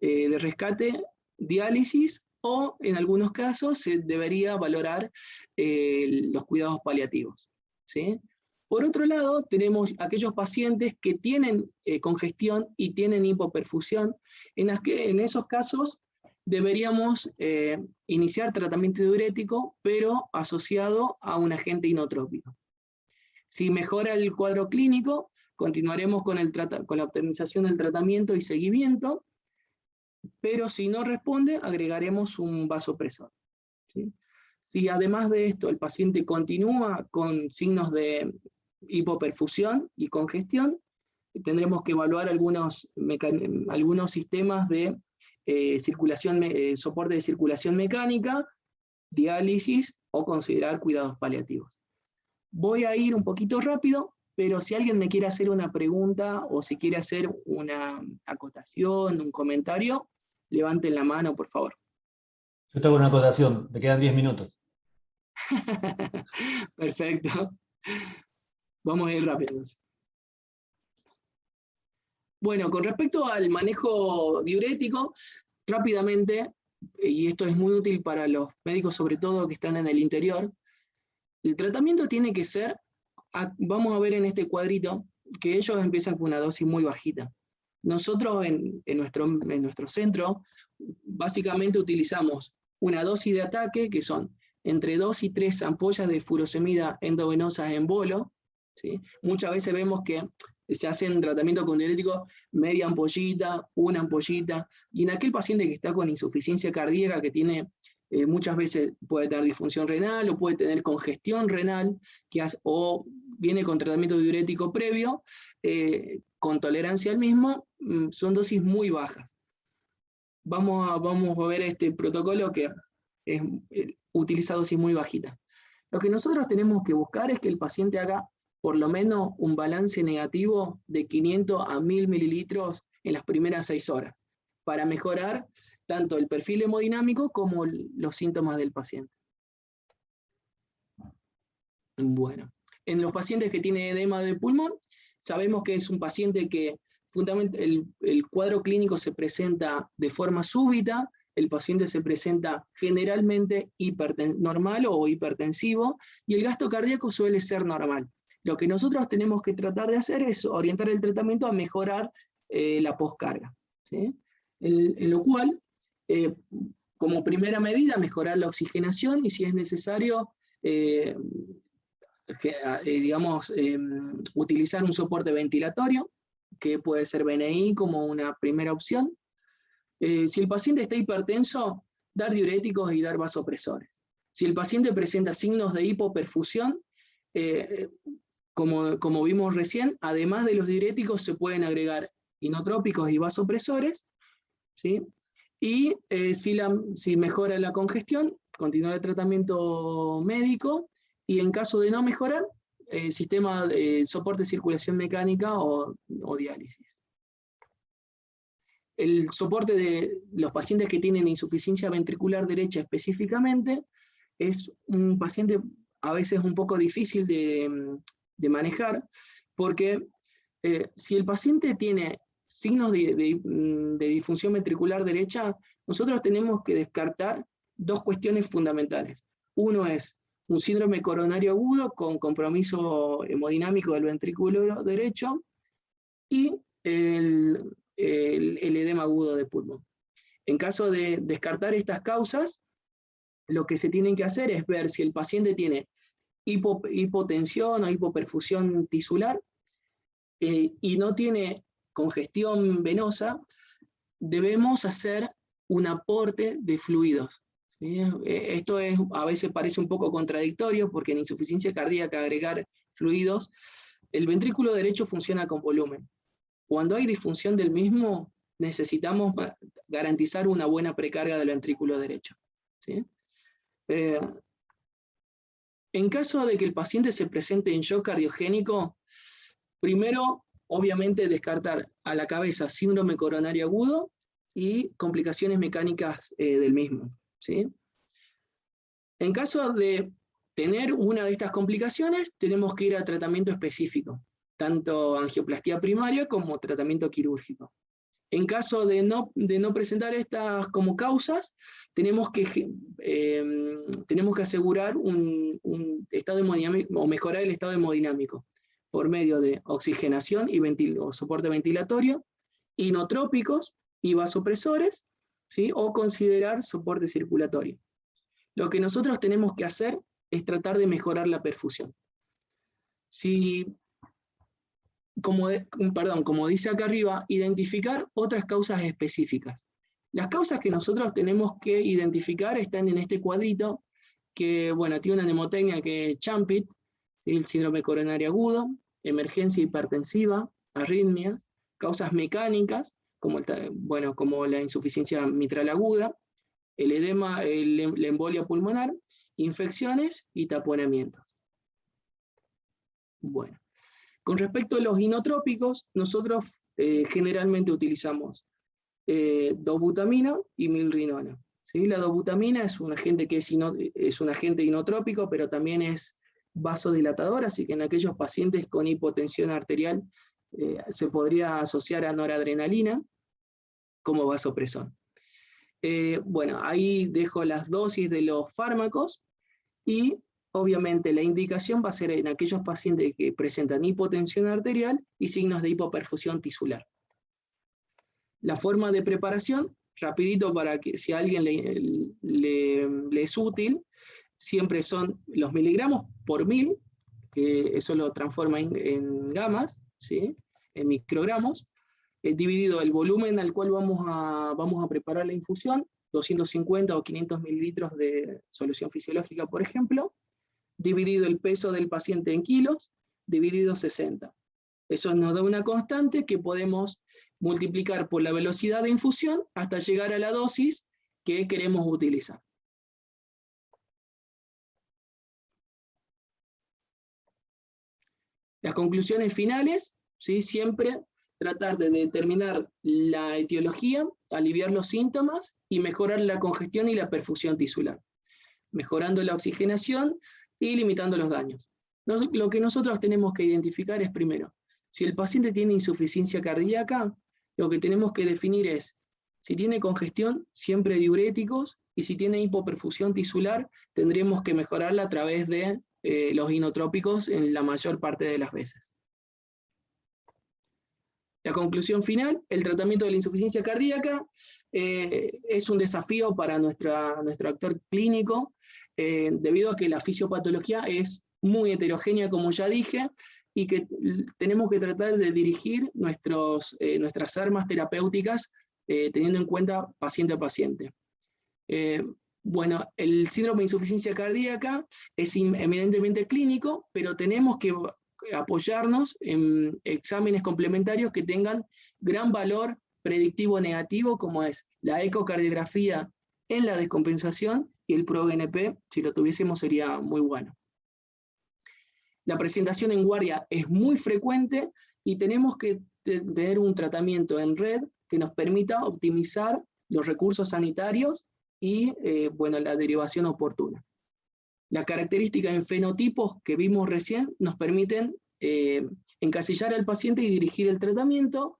de rescate diálisis, o en algunos casos se debería valorar los cuidados paliativos, ¿sí? Por otro lado, tenemos aquellos pacientes que tienen congestión y tienen hipoperfusión, en esos casos deberíamos iniciar tratamiento diurético, pero asociado a un agente inotrópico. Si mejora el cuadro clínico, continuaremos con la optimización del tratamiento y seguimiento, pero si no responde, agregaremos un vasopresor, ¿sí? Si además de esto el paciente continúa con signos de hipoperfusión y congestión, tendremos que evaluar algunos sistemas de soporte de circulación mecánica, diálisis o considerar cuidados paliativos. Voy a ir un poquito rápido, pero si alguien me quiere hacer una pregunta o si quiere hacer una acotación, un comentario, levanten la mano, por favor. Yo tengo una acotación, me quedan 10 minutos. Perfecto. Vamos a ir rápido. Bueno, con respecto al manejo diurético, rápidamente, y esto es muy útil para los médicos sobre todo que están en el interior, el tratamiento tiene que ser, vamos a ver en este cuadrito, que ellos empiezan con una dosis muy bajita. Nosotros en nuestro centro, básicamente utilizamos una dosis de ataque, que son entre 2 y 3 ampollas de furosemida endovenosas en bolo, ¿sí? Muchas veces vemos que se hacen tratamiento con diurético media ampollita, una ampollita, y en aquel paciente que está con insuficiencia cardíaca, que tiene muchas veces puede tener disfunción renal o puede tener congestión renal, o viene con tratamiento diurético previo, con tolerancia al mismo, son dosis muy bajas. Vamos a ver este protocolo que utiliza dosis muy bajitas. Lo que nosotros tenemos que buscar es que el paciente haga por lo menos un balance negativo de 500 a 1000 mililitros en las primeras 6 horas, para mejorar tanto el perfil hemodinámico como los síntomas del paciente. Bueno, en los pacientes que tienen edema de pulmón, sabemos que es un paciente que fundamentalmente el cuadro clínico se presenta de forma súbita, el paciente se presenta generalmente normal o hipertensivo, y el gasto cardíaco suele ser normal. Lo que nosotros tenemos que tratar de hacer es orientar el tratamiento a mejorar la poscarga, ¿sí? En lo cual, como primera medida, mejorar la oxigenación y si es necesario, utilizar un soporte ventilatorio, que puede ser BNI como una primera opción. Si el paciente está hipertenso, dar diuréticos y dar vasopresores. Si el paciente presenta signos de hipoperfusión, como vimos recién, además de los diuréticos se pueden agregar inotrópicos y vasopresores, ¿sí? Y si mejora la congestión, continuar el tratamiento médico, y en caso de no mejorar, sistema de soporte de circulación mecánica o diálisis. El soporte de los pacientes que tienen insuficiencia ventricular derecha específicamente es un paciente a veces un poco difícil de manejar, porque si el paciente tiene signos de disfunción ventricular derecha, nosotros tenemos que descartar dos cuestiones fundamentales. Uno es un síndrome coronario agudo con compromiso hemodinámico del ventrículo derecho y el edema agudo de pulmón. En caso de descartar estas causas, lo que se tiene que hacer es ver si el paciente tiene hipotensión o hipoperfusión tisular, y no tiene congestión venosa, debemos hacer un aporte de fluidos. ¿Sí? Esto a veces parece un poco contradictorio, porque en insuficiencia cardíaca agregar fluidos, el ventrículo derecho funciona con volumen. Cuando hay disfunción del mismo, necesitamos garantizar una buena precarga del ventrículo derecho. ¿Sí? En caso de que el paciente se presente en shock cardiogénico, primero, obviamente, descartar a la cabeza síndrome coronario agudo y complicaciones mecánicas del mismo. ¿Sí? En caso de tener una de estas complicaciones, tenemos que ir a tratamiento específico, tanto angioplastía primaria como tratamiento quirúrgico. En caso de no presentar estas como causas, tenemos que asegurar un estado hemodinámico, o mejorar el estado hemodinámico, por medio de oxigenación y soporte ventilatorio, inotrópicos y vasopresores, ¿sí? O considerar soporte circulatorio. Lo que nosotros tenemos que hacer es tratar de mejorar la perfusión. Como dice acá arriba, identificar otras causas específicas. Las causas que nosotros tenemos que identificar están en este cuadrito, que bueno, tiene una mnemotecnia que es CHAMPIT, ¿sí? El síndrome coronario agudo, emergencia hipertensiva, arritmias, causas mecánicas, como la insuficiencia mitral aguda, el edema, la embolia pulmonar, infecciones y taponamientos. Bueno. Con respecto a los inotrópicos, nosotros generalmente utilizamos dobutamina y milrinona. ¿Sí? La dobutamina es un agente que es un agente inotrópico, pero también es vasodilatador, así que en aquellos pacientes con hipotensión arterial se podría asociar a noradrenalina como vasopresor. Bueno, ahí dejo las dosis de los fármacos y obviamente la indicación va a ser en aquellos pacientes que presentan hipotensión arterial y signos de hipoperfusión tisular. La forma de preparación, rapidito para que si a alguien le es útil, siempre son los miligramos por mil, que eso lo transforma en gamas, ¿sí? En microgramos, dividido el volumen al cual vamos a preparar la infusión, 250 o 500 mililitros de solución fisiológica, por ejemplo, dividido el peso del paciente en kilos, dividido 60. Eso nos da una constante que podemos multiplicar por la velocidad de infusión hasta llegar a la dosis que queremos utilizar. Las conclusiones finales, ¿sí? Siempre tratar de determinar la etiología, aliviar los síntomas y mejorar la congestión y la perfusión tisular, mejorando la oxigenación y limitando los daños. Lo que nosotros tenemos que identificar es, primero, si el paciente tiene insuficiencia cardíaca, lo que tenemos que definir es, si tiene congestión, siempre diuréticos, y si tiene hipoperfusión tisular, tendremos que mejorarla a través de los inotrópicos en la mayor parte de las veces. La conclusión final, el tratamiento de la insuficiencia cardíaca es un desafío para nuestro actor clínico, debido a que la fisiopatología es muy heterogénea, como ya dije, y que tenemos que tratar de dirigir nuestras armas terapéuticas teniendo en cuenta paciente a paciente. Bueno, el síndrome de insuficiencia cardíaca es evidentemente clínico, pero tenemos que apoyarnos en exámenes complementarios que tengan gran valor predictivo negativo, como es la ecocardiografía en la descompensación y el ProBNP, si lo tuviésemos sería muy bueno. La presentación en guardia es muy frecuente y tenemos que tener un tratamiento en red que nos permita optimizar los recursos sanitarios y la derivación oportuna. Las características en fenotipos que vimos recién nos permiten encasillar al paciente y dirigir el tratamiento,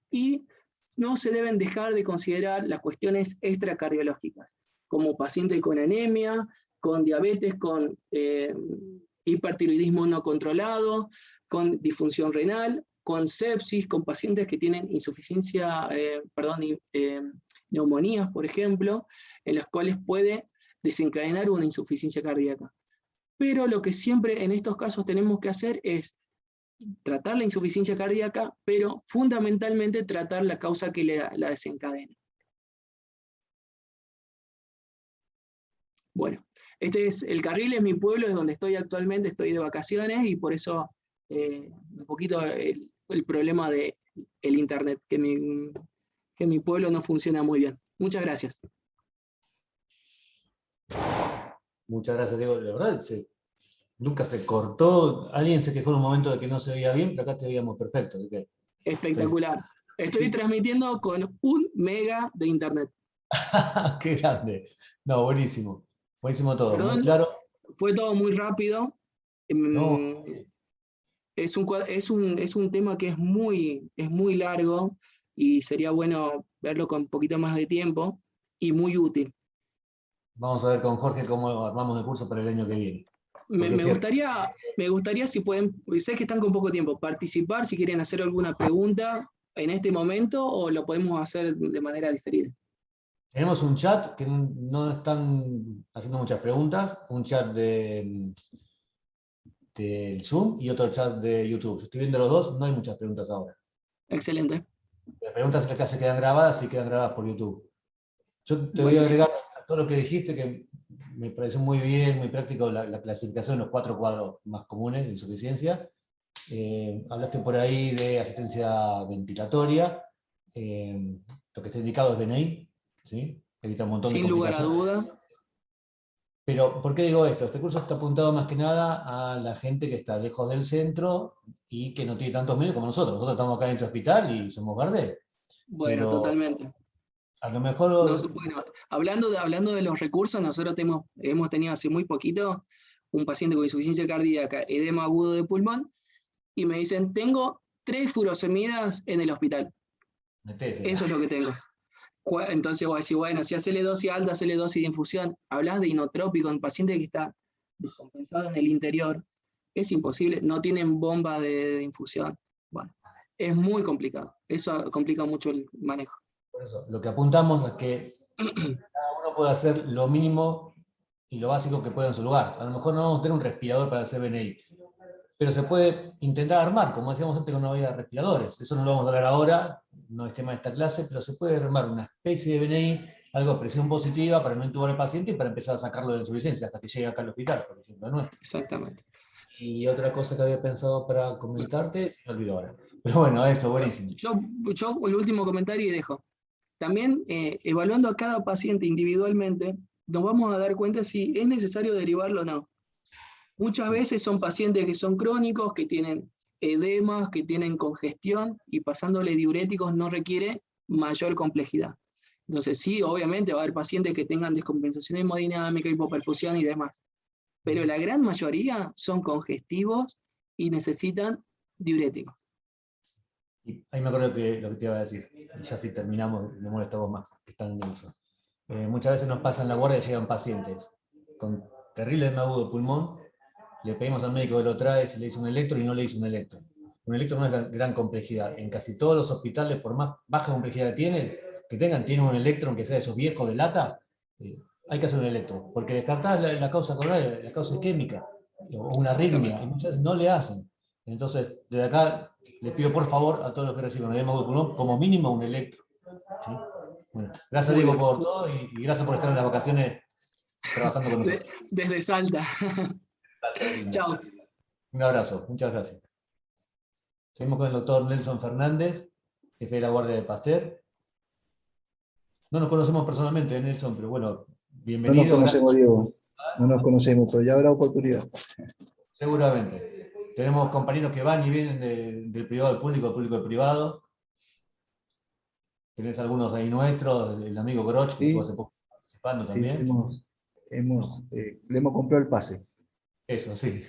y no se deben dejar de considerar las cuestiones extracardiológicas, como paciente con anemia, con diabetes, con hipertiroidismo no controlado, con disfunción renal, con sepsis, con pacientes que tienen neumonías, por ejemplo, en las cuales puede desencadenar una insuficiencia cardíaca. Pero lo que siempre en estos casos tenemos que hacer es tratar la insuficiencia cardíaca, pero fundamentalmente tratar la causa que la desencadena. Bueno, este es el Carril, es mi pueblo, es donde estoy actualmente, estoy de vacaciones y por eso un poquito el problema del internet, que mi pueblo no funciona muy bien. Muchas gracias. Muchas gracias, Diego. La verdad, nunca se cortó. Alguien se quejó en un momento de que no se veía bien, pero acá te veíamos perfecto. Así que, Espectacular. Estoy transmitiendo con 1 mega de internet. qué grande. No, buenísimo. Buenísimo todo, muy Perdón, claro. fue todo muy rápido. No, Es un tema que es muy largo y sería bueno verlo con un poquito más de tiempo y muy útil. vamos a ver con Jorge cómo armamos el curso para el año que viene. Me, Porque es me cierto. gustaría si pueden, sé que están con poco tiempo, participar si quieren hacer alguna pregunta en este momento o lo podemos hacer de manera diferida. Tenemos un chat que no están haciendo muchas preguntas, un chat del Zoom y otro chat de YouTube. Yo estoy viendo los dos, no hay muchas preguntas ahora. Excelente. Las preguntas acá se quedan grabadas y quedan grabadas por YouTube. Yo te voy a Buenísimo. agregar a todo lo que dijiste, que me pareció muy bien, muy práctico, la clasificación de los 4 cuadros más comunes de insuficiencia. Hablaste por ahí de asistencia ventilatoria, lo que está indicado es DNI, ¿sí? Evita un montón de Sin lugar a complicaciones. dudas. Pero, ¿por qué digo esto? Este curso está apuntado más que nada a la gente que está lejos del centro y que no tiene tantos medios como nosotros. Nosotros estamos acá dentro del hospital y somos Gardel. Bueno, Pero totalmente. a lo mejor, Bueno, hablando de los recursos, nosotros hemos tenido hace muy poquito un paciente con insuficiencia cardíaca, edema agudo de pulmón, y me dicen, tengo 3 furosemidas en el hospital. metésela. Eso es lo que tengo. Entonces vos decís, bueno, si hacele dosis alta, hacele dosis de infusión. Hablas de inotrópico, un paciente que está descompensado en el interior. Es imposible, no tienen bomba de infusión. Bueno, es muy complicado. Eso complica mucho el manejo. Por eso, lo que apuntamos es que cada uno puede hacer lo mínimo y lo básico que pueda en su lugar. A lo mejor no vamos a tener un respirador para hacer BNI, pero se puede intentar armar, como decíamos antes, que no había respiradores. Eso no lo vamos a hablar ahora, no es tema de esta clase, pero se puede armar una especie de BNI, algo de presión positiva para no intubar al paciente y para empezar a sacarlo de la insuficiencia hasta que llegue acá al hospital, por ejemplo, ¿no? Exactamente. Y otra cosa que había pensado para comentarte, se me olvidó ahora. Pero bueno, eso, buenísimo. Yo el último comentario y dejo. También evaluando a cada paciente individualmente, nos vamos a dar cuenta si es necesario derivarlo o no. Muchas veces son pacientes que son crónicos, que tienen edemas, que tienen congestión y pasándole diuréticos no requiere mayor complejidad. Entonces sí, obviamente va a haber pacientes que tengan descompensación hemodinámica, hipoperfusión y demás. Pero la gran mayoría son congestivos y necesitan diuréticos. Y ahí me acuerdo que lo que te iba a decir, y ya si terminamos, me molesta vos más, que están en eso. Muchas veces nos pasan la guardia y llegan pacientes con terrible edema agudo de pulmón, le pedimos al médico que lo trae si le hizo un electro y no le hizo un electro. Un electro no es gran complejidad. En casi todos los hospitales, por más baja complejidad que tienen un electro, aunque sea de esos viejos de lata, hay que hacer un electro, porque descartás la causa coronaria, la causa isquémica, o una arritmia, y muchas veces no le hacen. Entonces, desde acá les pido por favor a todos los que reciban edema agudo de pulmón, como mínimo un electro. ¿Sí? Bueno, gracias Muy Diego bien. por todo y gracias por estar en las vacaciones trabajando con nosotros. Desde Salta. Chao. Un abrazo, muchas gracias. Seguimos con el doctor Nelson Fernández, jefe de la Guardia de Pasteur. No nos conocemos personalmente, Nelson, pero bueno, No nos bienvenido. conocemos, Gracias. Diego. No nos conocemos, pero ya habrá oportunidad. Seguramente. Tenemos compañeros que van y vienen del privado al público al privado. Tenés algunos ahí nuestros, el amigo Groch, que Sí, estuvo hace poco participando sí, también. le hemos comprado el pase. Eso, sí.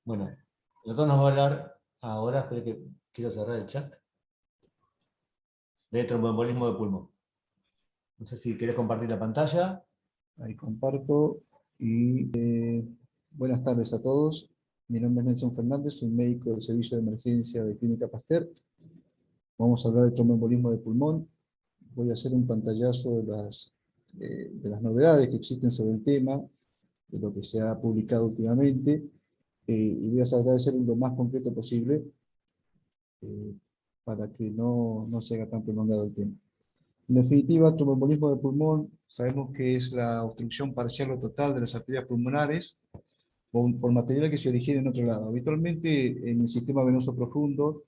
Bueno, el doctor nos va a hablar ahora, espere que quiero cerrar el chat, de tromboembolismo de pulmón. No sé si querés compartir la pantalla. Ahí comparto. Y buenas tardes a todos. Mi nombre es Nelson Fernández, soy médico del Servicio de Emergencia de Clínica Pasteur. Vamos a hablar de tromboembolismo de pulmón. Voy a hacer un pantallazo de las novedades que existen sobre el tema, de lo que se ha publicado últimamente. y voy a tratar de ser lo más concreto posible para que no se haga tan prolongado el tiempo. En definitiva, tromboembolismo de pulmón sabemos que es la obstrucción parcial o total de las arterias pulmonares por material que se origina en otro lado, habitualmente en el sistema venoso profundo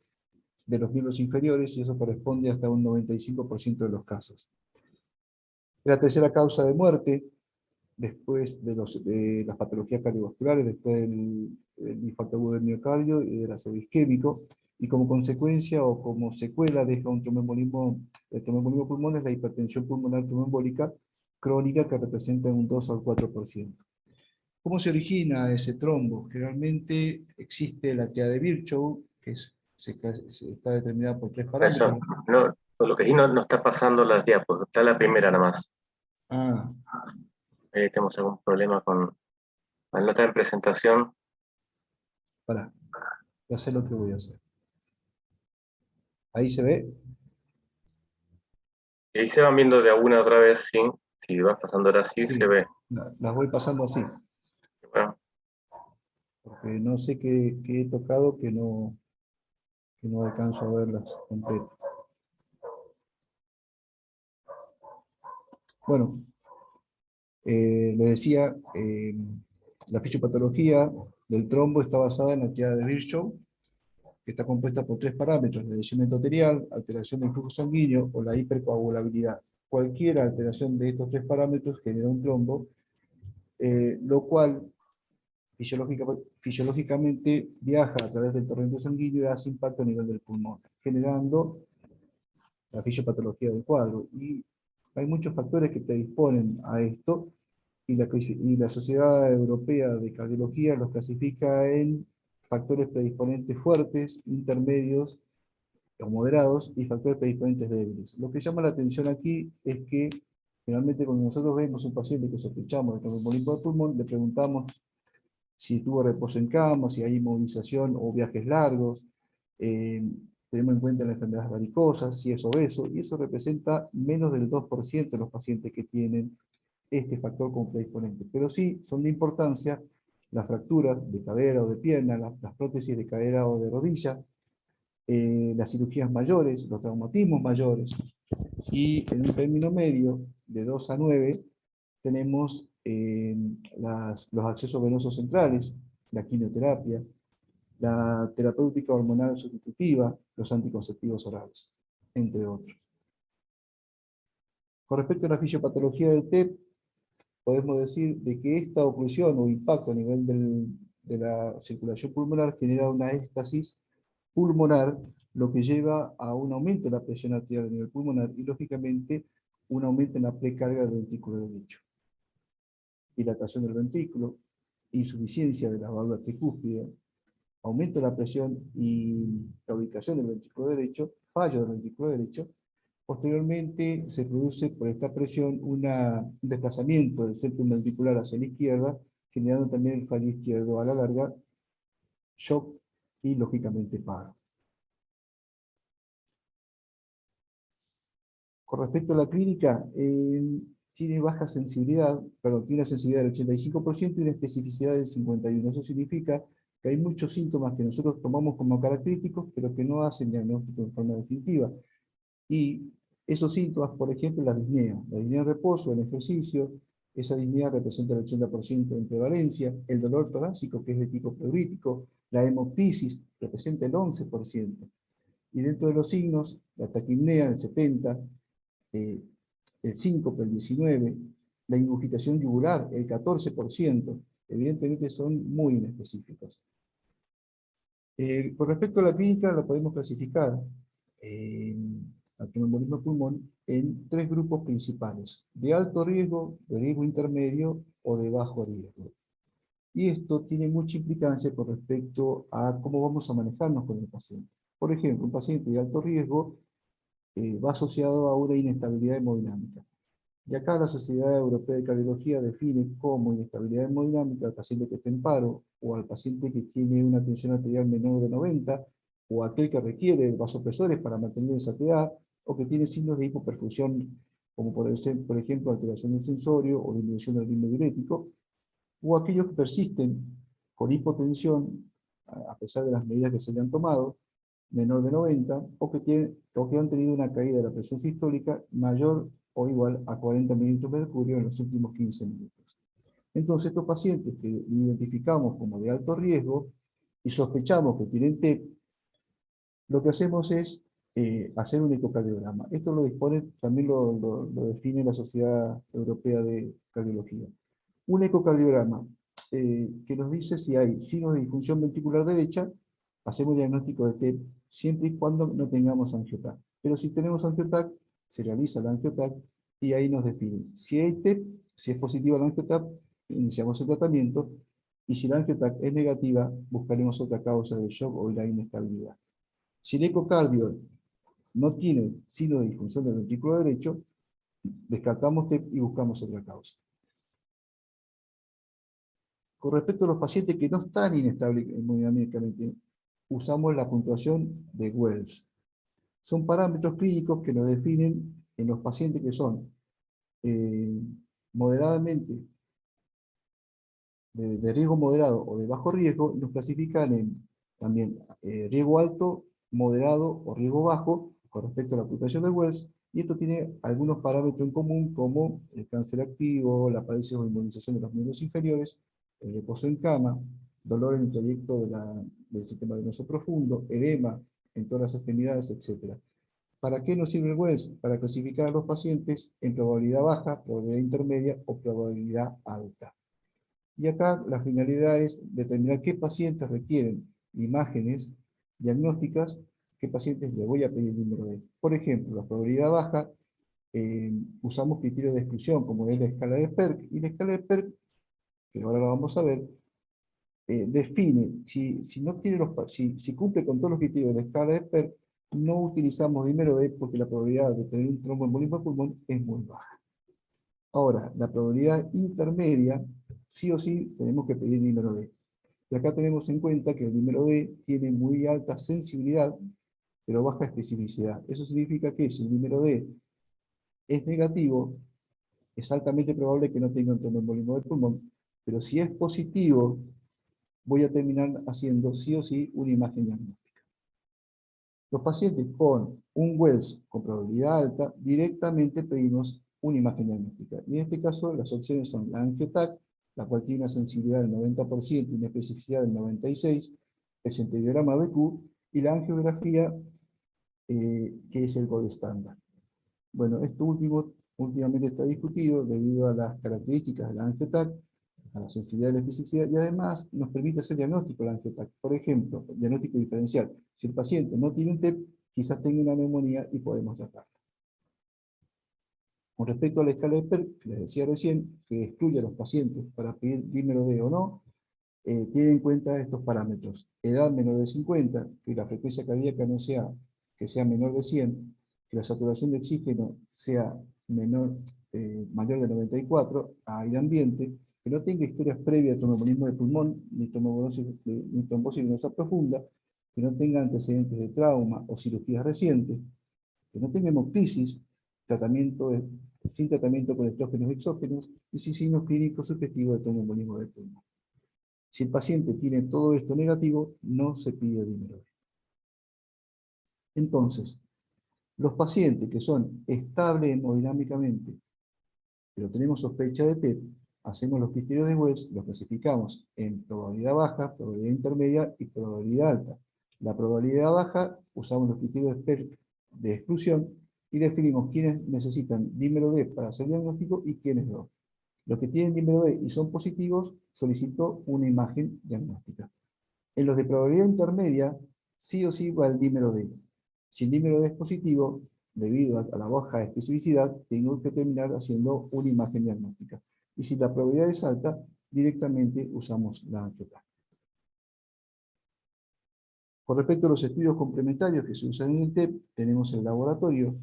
de los miembros inferiores, y eso corresponde hasta un 95% de los casos. La tercera causa de muerte, después de las patologías cardiovasculares, después del infarto agudo del miocardio y del ácido isquémico, y como consecuencia o como secuela deja un tromboembolismo. El tromboembolismo pulmonar es la hipertensión pulmonar tromboembólica crónica que representa un 2 al 4%. ¿Cómo se origina ese trombo? Generalmente existe la teoría de Virchow, que está determinada por 3 parámetros. Eso, no, lo que sí no está pasando las diapos, está la primera nada más. Ah, Tenemos algún problema con... Al no estar en presentación, pará. Ya sé lo que voy a hacer. Ahí se ve. y ahí se van viendo de a una otra vez, sí. Si vas pasando ahora sí, Sí. se ve. Las voy pasando así, Bueno, porque no sé qué he tocado que no alcanzo a verlas completas. Bueno, le decía, la fisiopatología del trombo está basada en la teoría de Virchow, que está compuesta por 3 parámetros: la lesión endotelial, alteración del flujo sanguíneo o la hipercoagulabilidad. Cualquier alteración de estos 3 parámetros genera un trombo, lo cual fisiológicamente viaja a través del torrente sanguíneo y hace impacto a nivel del pulmón, generando la fisiopatología del cuadro. Y hay muchos factores que predisponen a esto, y la Sociedad Europea de Cardiología los clasifica en factores predisponentes fuertes, intermedios o moderados, y factores predisponentes débiles. Lo que llama la atención aquí es que generalmente cuando nosotros vemos un paciente que sospechamos de tromboembolismo de pulmón, le preguntamos si tuvo reposo en cama, si hay inmovilización o viajes largos, tenemos en cuenta la enfermedad varicosa, si es obeso, y eso representa menos del 2% de los pacientes que tienen este factor como predisponente. Pero sí son de importancia las fracturas de cadera o de pierna, las prótesis de cadera o de rodilla, las cirugías mayores, los traumatismos mayores, y en un término medio, de 2 a 9, tenemos los accesos venosos centrales, la quimioterapia, la terapéutica hormonal sustitutiva, los anticonceptivos orales, entre otros. Con respecto a la fisiopatología del TEP, podemos decir de que esta oclusión o impacto a nivel de la circulación pulmonar genera una éstasis pulmonar, lo que lleva a un aumento de la presión arterial a nivel pulmonar y, lógicamente, un aumento en la precarga del ventrículo derecho. Dilatación del ventrículo, insuficiencia de la válvula tricúspide, aumento de la presión y la ubicación del ventrículo derecho, fallo del ventrículo derecho. Posteriormente se produce por esta presión un desplazamiento del septum ventricular hacia la izquierda, generando también el fallo izquierdo a la larga, shock y, lógicamente, paro. Con respecto a la clínica, tiene baja sensibilidad, perdón, tiene una sensibilidad del 85% y una especificidad del 51%. Eso significa que hay muchos síntomas que nosotros tomamos como característicos, pero que no hacen diagnóstico de forma definitiva. Y esos síntomas, por ejemplo, la disnea en reposo, en ejercicio, esa disnea representa el 80% en prevalencia, el dolor torácico, que es de tipo pleurítico, la hemoptisis, representa el 11%. Y dentro de los signos, la taquipnea, el 70%, el síncope, el 19%, la ingurgitación yugular, el 14%, evidentemente son muy inespecíficos. Con respecto a la clínica, la podemos clasificar al tromboembolismo de pulmón en 3 grupos principales: de alto riesgo, de riesgo intermedio o de bajo riesgo. Y esto tiene mucha implicancia con respecto a cómo vamos a manejarnos con el paciente. Por ejemplo, un paciente de alto riesgo va asociado a una inestabilidad hemodinámica. Y acá la Sociedad Europea de Cardiología define como inestabilidad hemodinámica al paciente que está en paro, o al paciente que tiene una tensión arterial menor de 90, o aquel que requiere vasopresores para mantener esa SATA, o que tiene signos de hipoperfusión, como por ejemplo alteración del sensorio o disminución del ritmo diurético, o aquellos que persisten con hipotensión, a pesar de las medidas que se le han tomado, menor de 90, o que han tenido una caída de la presión sistólica mayor o igual a 40 milímetros de mercurio en los últimos 15 minutos. Entonces, estos pacientes que identificamos como de alto riesgo y sospechamos que tienen TEP, lo que hacemos es hacer un ecocardiograma. Esto lo dispone, también lo define la Sociedad Europea de Cardiología. Un ecocardiograma que nos dice si hay signos de disfunción ventricular derecha, hacemos diagnóstico de TEP siempre y cuando no tengamos angioTAC. Pero si tenemos angioTAC, se realiza la angioTAC y ahí nos define. Si hay TEP, si es positiva la angioTAC, iniciamos el tratamiento, y si la angioTAC es negativa, buscaremos otra causa del shock o de la inestabilidad. Si el ecocardio no tiene signo de disfunción del ventrículo derecho, descartamos TEP y buscamos otra causa. Con respecto a los pacientes que no están inestables hemodinámicamente, usamos la puntuación de Wells. Son parámetros clínicos que nos definen en los pacientes que son moderadamente de riesgo moderado o de bajo riesgo, y nos clasifican en también riesgo alto, moderado o riesgo bajo con respecto a la puntuación de Wells, y esto tiene algunos parámetros en común como el cáncer activo, la aparición o inmunización de los miembros inferiores, el reposo en cama, dolor en el trayecto del sistema venoso profundo, edema en todas las extremidades, etc. ¿Para qué nos sirve el Wells? Para clasificar a los pacientes en probabilidad baja, probabilidad intermedia o probabilidad alta. Y acá la finalidad es determinar qué pacientes requieren imágenes diagnósticas, qué pacientes le voy a pedir el número D. Por ejemplo, la probabilidad baja, usamos criterios de exclusión, como es la escala de PERC, y la escala de PERC, que ahora la vamos a ver, define, si cumple con todos los criterios de la escala de PERC, no utilizamos dímero D porque la probabilidad de tener un tromboembolismo de pulmón es muy baja. Ahora, la probabilidad intermedia, sí o sí tenemos que pedir dímero D. Y acá tenemos en cuenta que el dímero D tiene muy alta sensibilidad, pero baja especificidad. Eso significa que si el dímero D es negativo, es altamente probable que no tenga un tromboembolismo del pulmón, pero si es positivo, voy a terminar haciendo sí o sí una imagen diagnóstica. Los pacientes con un Wells con probabilidad alta, directamente pedimos una imagen diagnóstica. Y en este caso, las opciones son la angioTAC, la cual tiene una sensibilidad del 90% y una especificidad del 96%, el centellograma BQ, y la angiografía, que es el gold estándar. Bueno, esto últimamente está discutido debido a las características de la angioTAC, a la sensibilidad y la especificidad, y además nos permite hacer diagnóstico de la angioTAC. Por ejemplo, diagnóstico diferencial. Si el paciente no tiene un TEP, quizás tenga una neumonía y podemos tratarla. Con respecto a la escala de PERC, que les decía recién, que excluye a los pacientes para pedir dímero D o no, tiene en cuenta estos parámetros. Edad menor de 50, que la frecuencia cardíaca no sea, que sea menor de 100, que la saturación de oxígeno sea mayor de 94 a aire ambiente, que no tenga historias previas de tromboembolismo de pulmón, ni trombosis venosa profunda, que no tenga antecedentes de trauma o cirugías recientes, que no tenga hemoptisis, sin tratamiento con estrógenos exógenos, y sin signos clínicos sugestivos de tromboembolismo de pulmón. Si el paciente tiene todo esto negativo, no se pide dímero D. Entonces, los pacientes que son estables hemodinámicamente, pero tenemos sospecha de TEP, hacemos los criterios de Wells, los clasificamos en probabilidad baja, probabilidad intermedia y probabilidad alta. La probabilidad baja, usamos los criterios de exclusión y definimos quiénes necesitan dímero D para hacer diagnóstico y quiénes no. Los que tienen dímero D y son positivos, solicito una imagen diagnóstica. En los de probabilidad intermedia, sí o sí va el dímero D. Si el dímero D es positivo, debido a la baja especificidad, tengo que terminar haciendo una imagen diagnóstica. Y si la probabilidad es alta, directamente usamos la angioTAC. Con respecto a los estudios complementarios que se usan en el TEP, tenemos el laboratorio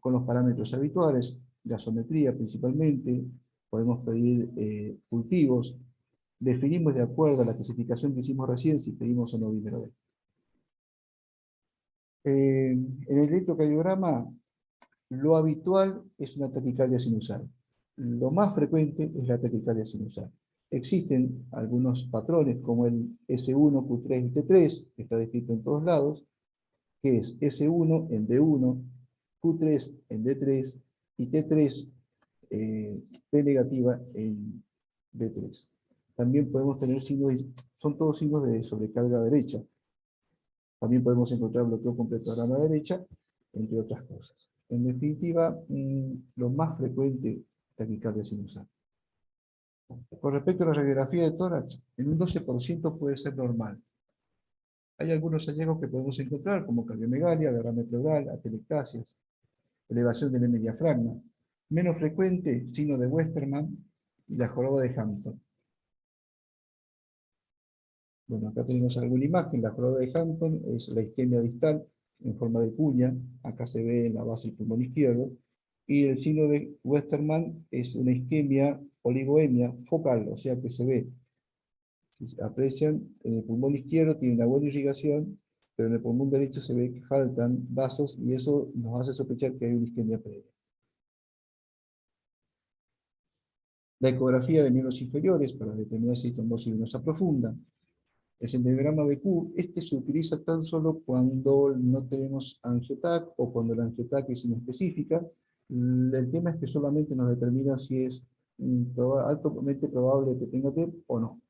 con los parámetros habituales, gasometría principalmente, podemos pedir cultivos, definimos de acuerdo a la clasificación que hicimos recién si pedimos o no dímero D. En el electrocardiograma, lo habitual es una taquicardia sinusal. Lo más frecuente es la taquicardia sinusal. Existen algunos patrones como el S1, Q3 y T3, que está descrito en todos lados, que es S1 en D1, Q3 en D3 y T3 T negativa en D3. También podemos tener signos, son todos signos de sobrecarga derecha. También podemos encontrar bloqueo completo a la derecha, entre otras cosas. En definitiva, lo más frecuente, taquicardia sinusal. Con respecto a la radiografía de tórax, en un 12% puede ser normal. Hay algunos hallazgos que podemos encontrar, como cardiomegalia, derrame pleural, atelectasias, elevación del diafragma. Menos frecuente, signo de Westermann y la joroba de Hampton. Bueno, acá tenemos alguna imagen. La joroba de Hampton es la isquemia distal en forma de cuña. Acá se ve en la base del pulmón izquierdo. Y el signo de Westermann es una isquemia oligoemia focal, o sea que se ve. Si aprecian, en el pulmón izquierdo tiene una buena irrigación, pero en el pulmón derecho se ve que faltan vasos y eso nos hace sospechar que hay una isquemia previa. La ecografía de miembros inferiores para determinar si hay trombosis venosa profunda. El centelograma BQ, este se utiliza tan solo cuando no tenemos angiotac o cuando la angiotac es inespecífica. El tema es que solamente nos determina si es altamente probable que tenga TEP o no.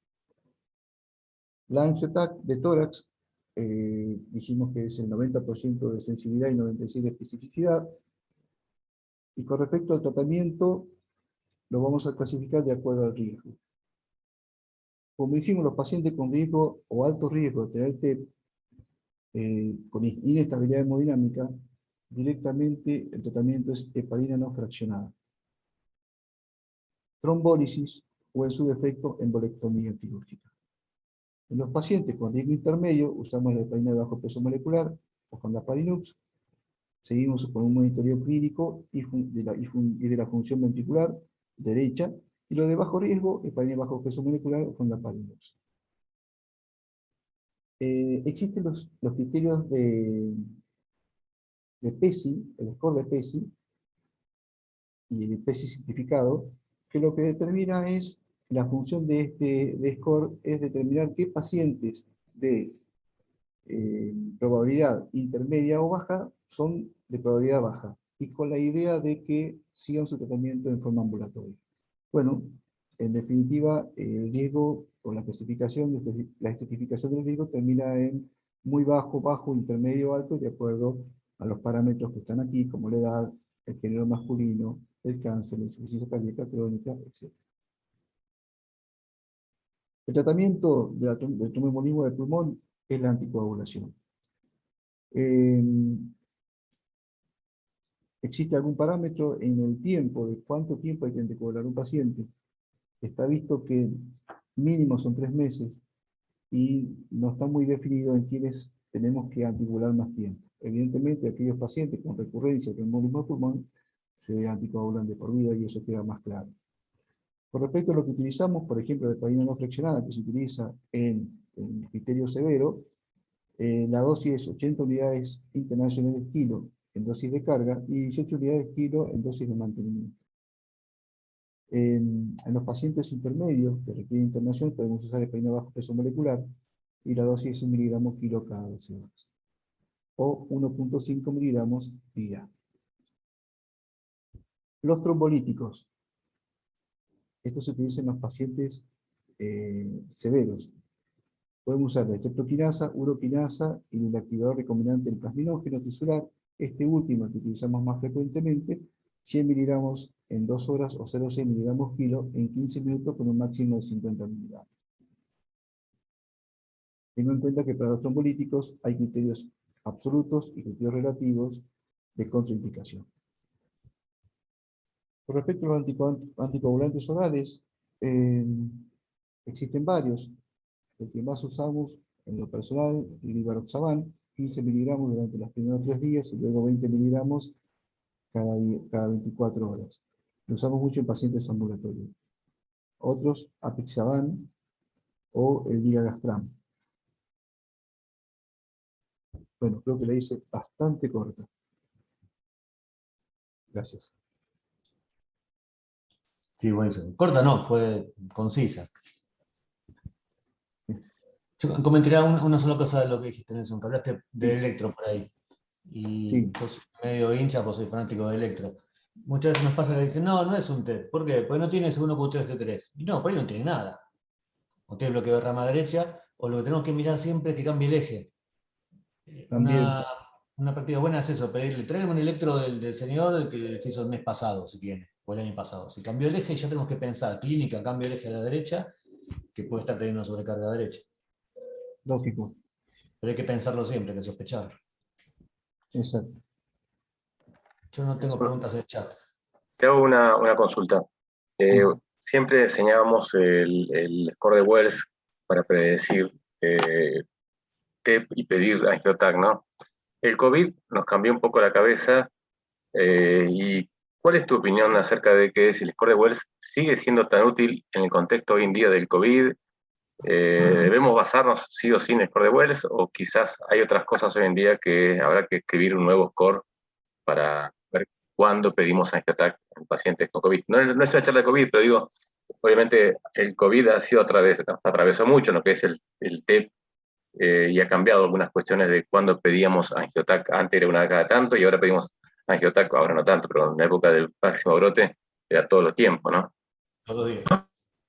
La angiotac de tórax, dijimos que es el 90% de sensibilidad y 96% de especificidad. Y con respecto al tratamiento, lo vamos a clasificar de acuerdo al riesgo. Como dijimos, los pacientes con riesgo o alto riesgo de tener TEP, con inestabilidad hemodinámica, directamente el tratamiento es heparina no fraccionada. Trombólisis o en su defecto embolectomía quirúrgica. En los pacientes con riesgo intermedio usamos la heparina de bajo peso molecular o Fondaparinux. Seguimos con un monitoreo clínico y de la función ventricular derecha, y lo de bajo riesgo, heparina de bajo peso molecular o Fondaparinux. Existen los criterios de PESI, el score de PESI, y el PESI simplificado, que lo que determina es, la función de este score es determinar qué pacientes de probabilidad intermedia o baja son de probabilidad baja, y con la idea de que sigan su tratamiento en forma ambulatoria. Bueno, en definitiva, el riesgo o la estratificación del riesgo termina en muy bajo, bajo, intermedio, alto, de acuerdo a los parámetros que están aquí, como la edad, el género masculino, el cáncer, la insuficiencia cardíaca crónica, etc. El tratamiento del tromboembolismo del pulmón es la anticoagulación. ¿Existe algún parámetro en el tiempo, de cuánto tiempo hay que anticoagular un paciente? Está visto que mínimo son 3 meses y no está muy definido en quienes tenemos que anticoagular más tiempo. Evidentemente, aquellos pacientes con recurrencia de embolismo de pulmón se anticoagulan de por vida y eso queda más claro. Con respecto a lo que utilizamos, por ejemplo, la heparina no fraccionada que se utiliza en criterio severo, la dosis es 80 unidades internacionales kilo en dosis de carga y 18 unidades kilo en dosis de mantenimiento. En los pacientes intermedios que requieren internación podemos usar heparina bajo peso molecular y la dosis es 1 miligramo kilo cada 12 horas. O 1.5 miligramos día. Los trombolíticos. Estos se utilizan en los pacientes severos. Podemos usar la estreptoquinasa, uroquinasa y el activador recombinante del plasminógeno tisular. Este último, el que utilizamos más frecuentemente, 100 miligramos en 2 horas o 0,6 miligramos kilo en 15 minutos con un máximo de 50 miligramos. Tengo en cuenta que para los trombolíticos hay criterios absolutos y criterios relativos de contraindicación. Con respecto a los anticoagulantes orales, existen varios. El que más usamos en lo personal, el Ivaroxaban, 15 miligramos durante los primeros 3 días y luego 20 miligramos cada 24 horas. Lo usamos mucho en pacientes ambulatorios. Otros, Apixaban o el Digagastram. Bueno, creo que la hice bastante corta. Gracias. Sí, buenísimo. Corta no, fue concisa. Yo comentaría una sola cosa de lo que dijiste, Nelson, que hablaste del Electro por ahí. Y Sí, vos medio hincha, vos soy fanático de Electro. Muchas veces nos pasa que dicen, no, no es un TED. ¿Por qué? Porque no tiene S1Q3 T3. Y no, por ahí no tiene nada. O tiene bloqueo de rama derecha, o lo que tenemos que mirar siempre es que cambie el eje. también. Una práctica buena es eso, pedirle, tráigame un Electro del señor que se hizo el mes pasado, si tiene, o el año pasado. Si cambió el eje, ya tenemos que pensar, clínica, cambio el eje a la derecha, que puede estar teniendo una sobrecarga derecha. Lógico, Pero hay que pensarlo siempre, hay que sospecharlo. exacto. Yo no tengo preguntas en el chat. Te hago una consulta. Eh, Sí, Siempre enseñábamos el score de Wells para predecir qué y pedir angiotac, ¿no? El COVID nos cambió un poco la cabeza. ¿Y cuál es tu opinión acerca de que si el score de Wells sigue siendo tan útil en el contexto hoy en día del COVID? ¿Debemos basarnos sí o sí en el score de Wells o quizás hay otras cosas hoy en día que habrá que escribir un nuevo score para ver cuándo pedimos angiotac en pacientes con COVID? No es una charla de COVID, pero digo, obviamente el COVID ha sido atravesó mucho lo que es el TEP y ha cambiado algunas cuestiones de cuándo pedíamos angiotac. Antes era una vez cada tanto y ahora pedimos angiotac, ahora no tanto, pero en la época del máximo brote era todos los tiempos, ¿no? Todos los días.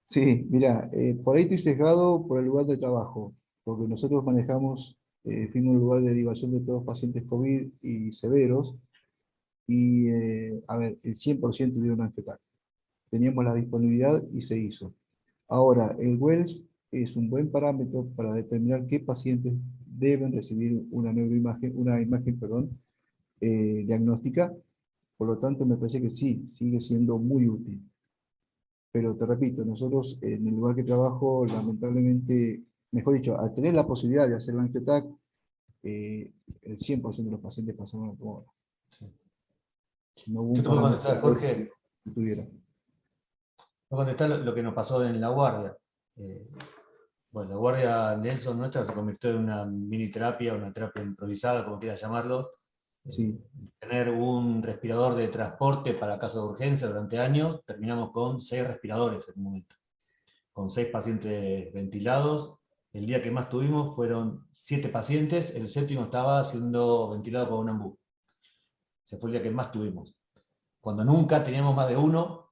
sí, mira, por ahí estoy sesgado por el lugar de trabajo, porque nosotros manejamos, fuimos un lugar de derivación de todos pacientes COVID y severos, y a ver, el 100% tuvieron angiotac. Teníamos la disponibilidad y se hizo. Ahora, el Wells es un buen parámetro para determinar qué pacientes deben recibir una neuroimagen, una imagen, perdón, diagnóstica. Por lo tanto, me parece que sí, sigue siendo muy útil. Pero te repito, nosotros en el lugar que trabajo, lamentablemente, mejor dicho, al tener la posibilidad de hacer el angiotac, el 100% de los pacientes pasaron a tomar. No hubo Yo un te puedo parámetro contestar, Jorge, que tuviera. puedo contestar lo que nos pasó en la guardia. Eh, bueno, la guardia Nelson nuestra se convirtió en una mini terapia, una terapia improvisada, como quieras llamarlo. Sí, Tener un respirador de transporte para casos de urgencia durante años, terminamos con 6 respiradores en un momento, con 6 pacientes ventilados. El día que más tuvimos fueron 7 pacientes, el séptimo estaba siendo ventilado con un ambú. Ese fue el día que más tuvimos. Cuando nunca teníamos más de uno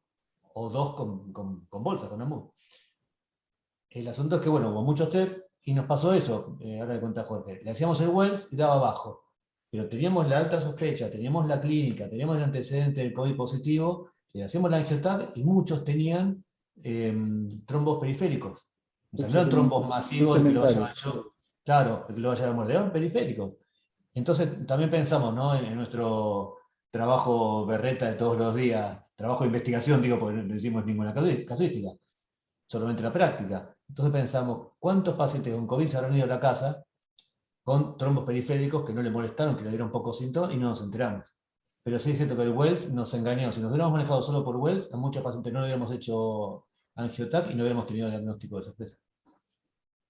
o dos con bolsa, con ambú. El asunto es que, bueno, hubo muchos test y nos pasó eso, ahora le cuenta Jorge. Le hacíamos el Wells y daba bajo. Pero teníamos la alta sospecha, teníamos la clínica, teníamos el antecedente del COVID positivo, le hacíamos la angiotac y muchos tenían trombos periféricos. O sea, no eran trombos masivos, el que lo vaya a llamar yo, claro, el que lo vaya a llamar, eran periféricos. Entonces también pensamos, ¿no? En nuestro trabajo berreta de todos los días, trabajo de investigación, digo, porque no hicimos ninguna casuística, solamente la práctica. Entonces pensamos, ¿cuántos pacientes con COVID se habrán ido a la casa con trombos periféricos que no le molestaron, que le dieron pocos síntomas y no nos enteramos? Pero sí es cierto que el Wells nos engañó. Si nos hubiéramos manejado solo por Wells, a muchos pacientes no le hubiéramos hecho angiotac y no hubiéramos tenido diagnóstico de sorpresa.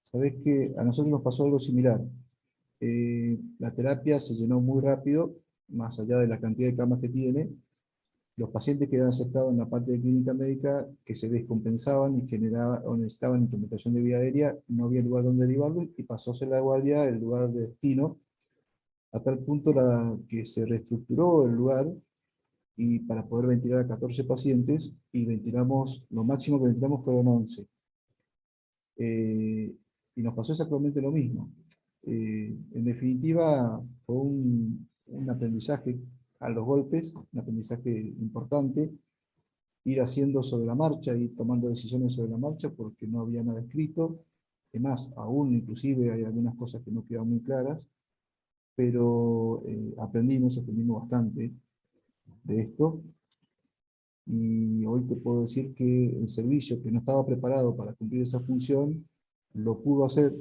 sabés que a nosotros nos pasó algo similar. La terapia se llenó muy rápido, más allá de la cantidad de camas que tiene. Los pacientes que eran aceptados en la parte de clínica médica, que se descompensaban y o necesitaban instrumentación de vía aérea, no había lugar donde derivarlo y pasó a ser la guardia el lugar de destino, a tal punto que se reestructuró el lugar y para poder ventilar a 14 pacientes, y ventilamos, lo máximo que ventilamos fueron 11. Y nos pasó exactamente lo mismo. En definitiva, fue un aprendizaje a los golpes, un aprendizaje importante, ir haciendo sobre la marcha, ir tomando decisiones sobre la marcha, porque no había nada escrito. Además, aún inclusive hay algunas cosas que no quedan muy claras, pero aprendimos bastante de esto, y hoy te puedo decir que el servicio que no estaba preparado para cumplir esa función, lo pudo hacer.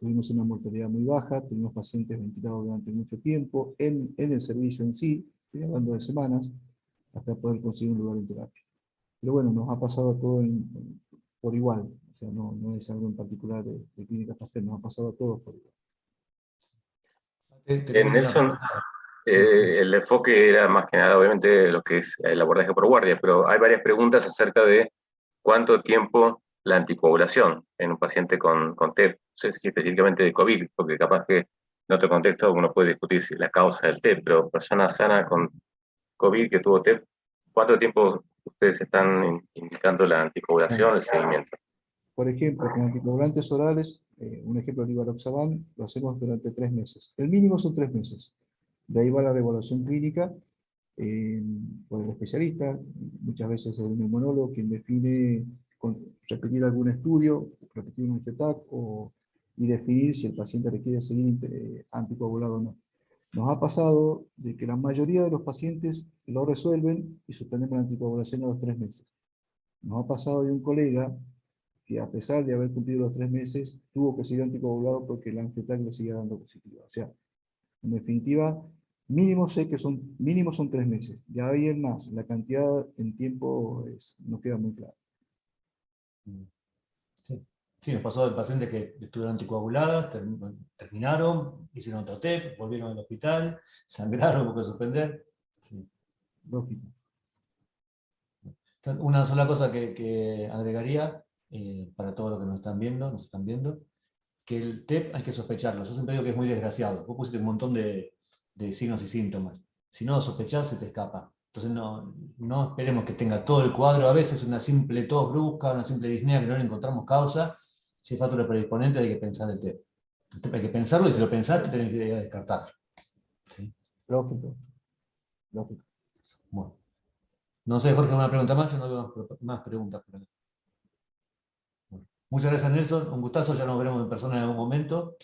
Tuvimos una mortalidad muy baja, tuvimos pacientes ventilados durante mucho tiempo, en el servicio en sí, estoy hablando de semanas, hasta poder conseguir un lugar en terapia. Pero bueno, nos ha pasado todo por igual, o sea, no es algo en particular de Clínica Pasteur, nos ha pasado a todos por igual. Te comento una Nelson, pregunta. el enfoque era más que nada, obviamente, lo que es el abordaje por guardia, pero hay varias preguntas acerca de cuánto tiempo la anticoagulación en un paciente con TEP. No sé si específicamente de COVID, porque capaz que en otro contexto uno puede discutir la causa del TEP, pero persona sana con COVID que tuvo TEP, ¿cuánto tiempo ustedes están indicando la anticoagulación, el seguimiento? Por ejemplo, con anticoagulantes orales, un ejemplo de Rivaroxaban, lo hacemos durante 3 meses. El mínimo son 3 meses. De ahí va la reevaluación clínica por el especialista, muchas veces el neumonólogo, quien define repetir algún estudio, repetir un TETAC y definir si el paciente requiere seguir anticoagulado o no. Nos ha pasado de que la mayoría de los pacientes lo resuelven y suspendemos la anticoagulación a los 3 meses. Nos ha pasado de un colega que a pesar de haber cumplido los 3 meses, tuvo que seguir anticoagulado porque la angiotac le seguía dando positiva. O sea, en definitiva, mínimo sé que mínimo son 3 meses. Ya ahí es más, la cantidad en tiempo no queda muy clara. Sí, nos pasó de pacientes que estuvieron anticoaguladas, terminaron, hicieron otro TEP, volvieron al hospital, sangraron, hubo que suspender. Sí. Lógico. Una sola cosa que agregaría para todos los que nos están viendo, que el TEP hay que sospecharlo. Yo siempre digo que es muy desgraciado. Vos pusiste un montón de signos y síntomas. Si no lo sospechás, se te escapa. Entonces no esperemos que tenga todo el cuadro. A veces una simple tos brusca, una simple disnea que no le encontramos causa. Si es factor predisponente, hay que pensar el TEP. Hay que pensarlo y si lo pensaste, tenés que descartarlo. ¿Sí? Lógico. Lógico. Bueno. No sé, Jorge, ¿una pregunta más? Yo no veo más preguntas por acá. Bueno. Muchas gracias, Nelson. Un gustazo. Ya nos veremos en persona en algún momento.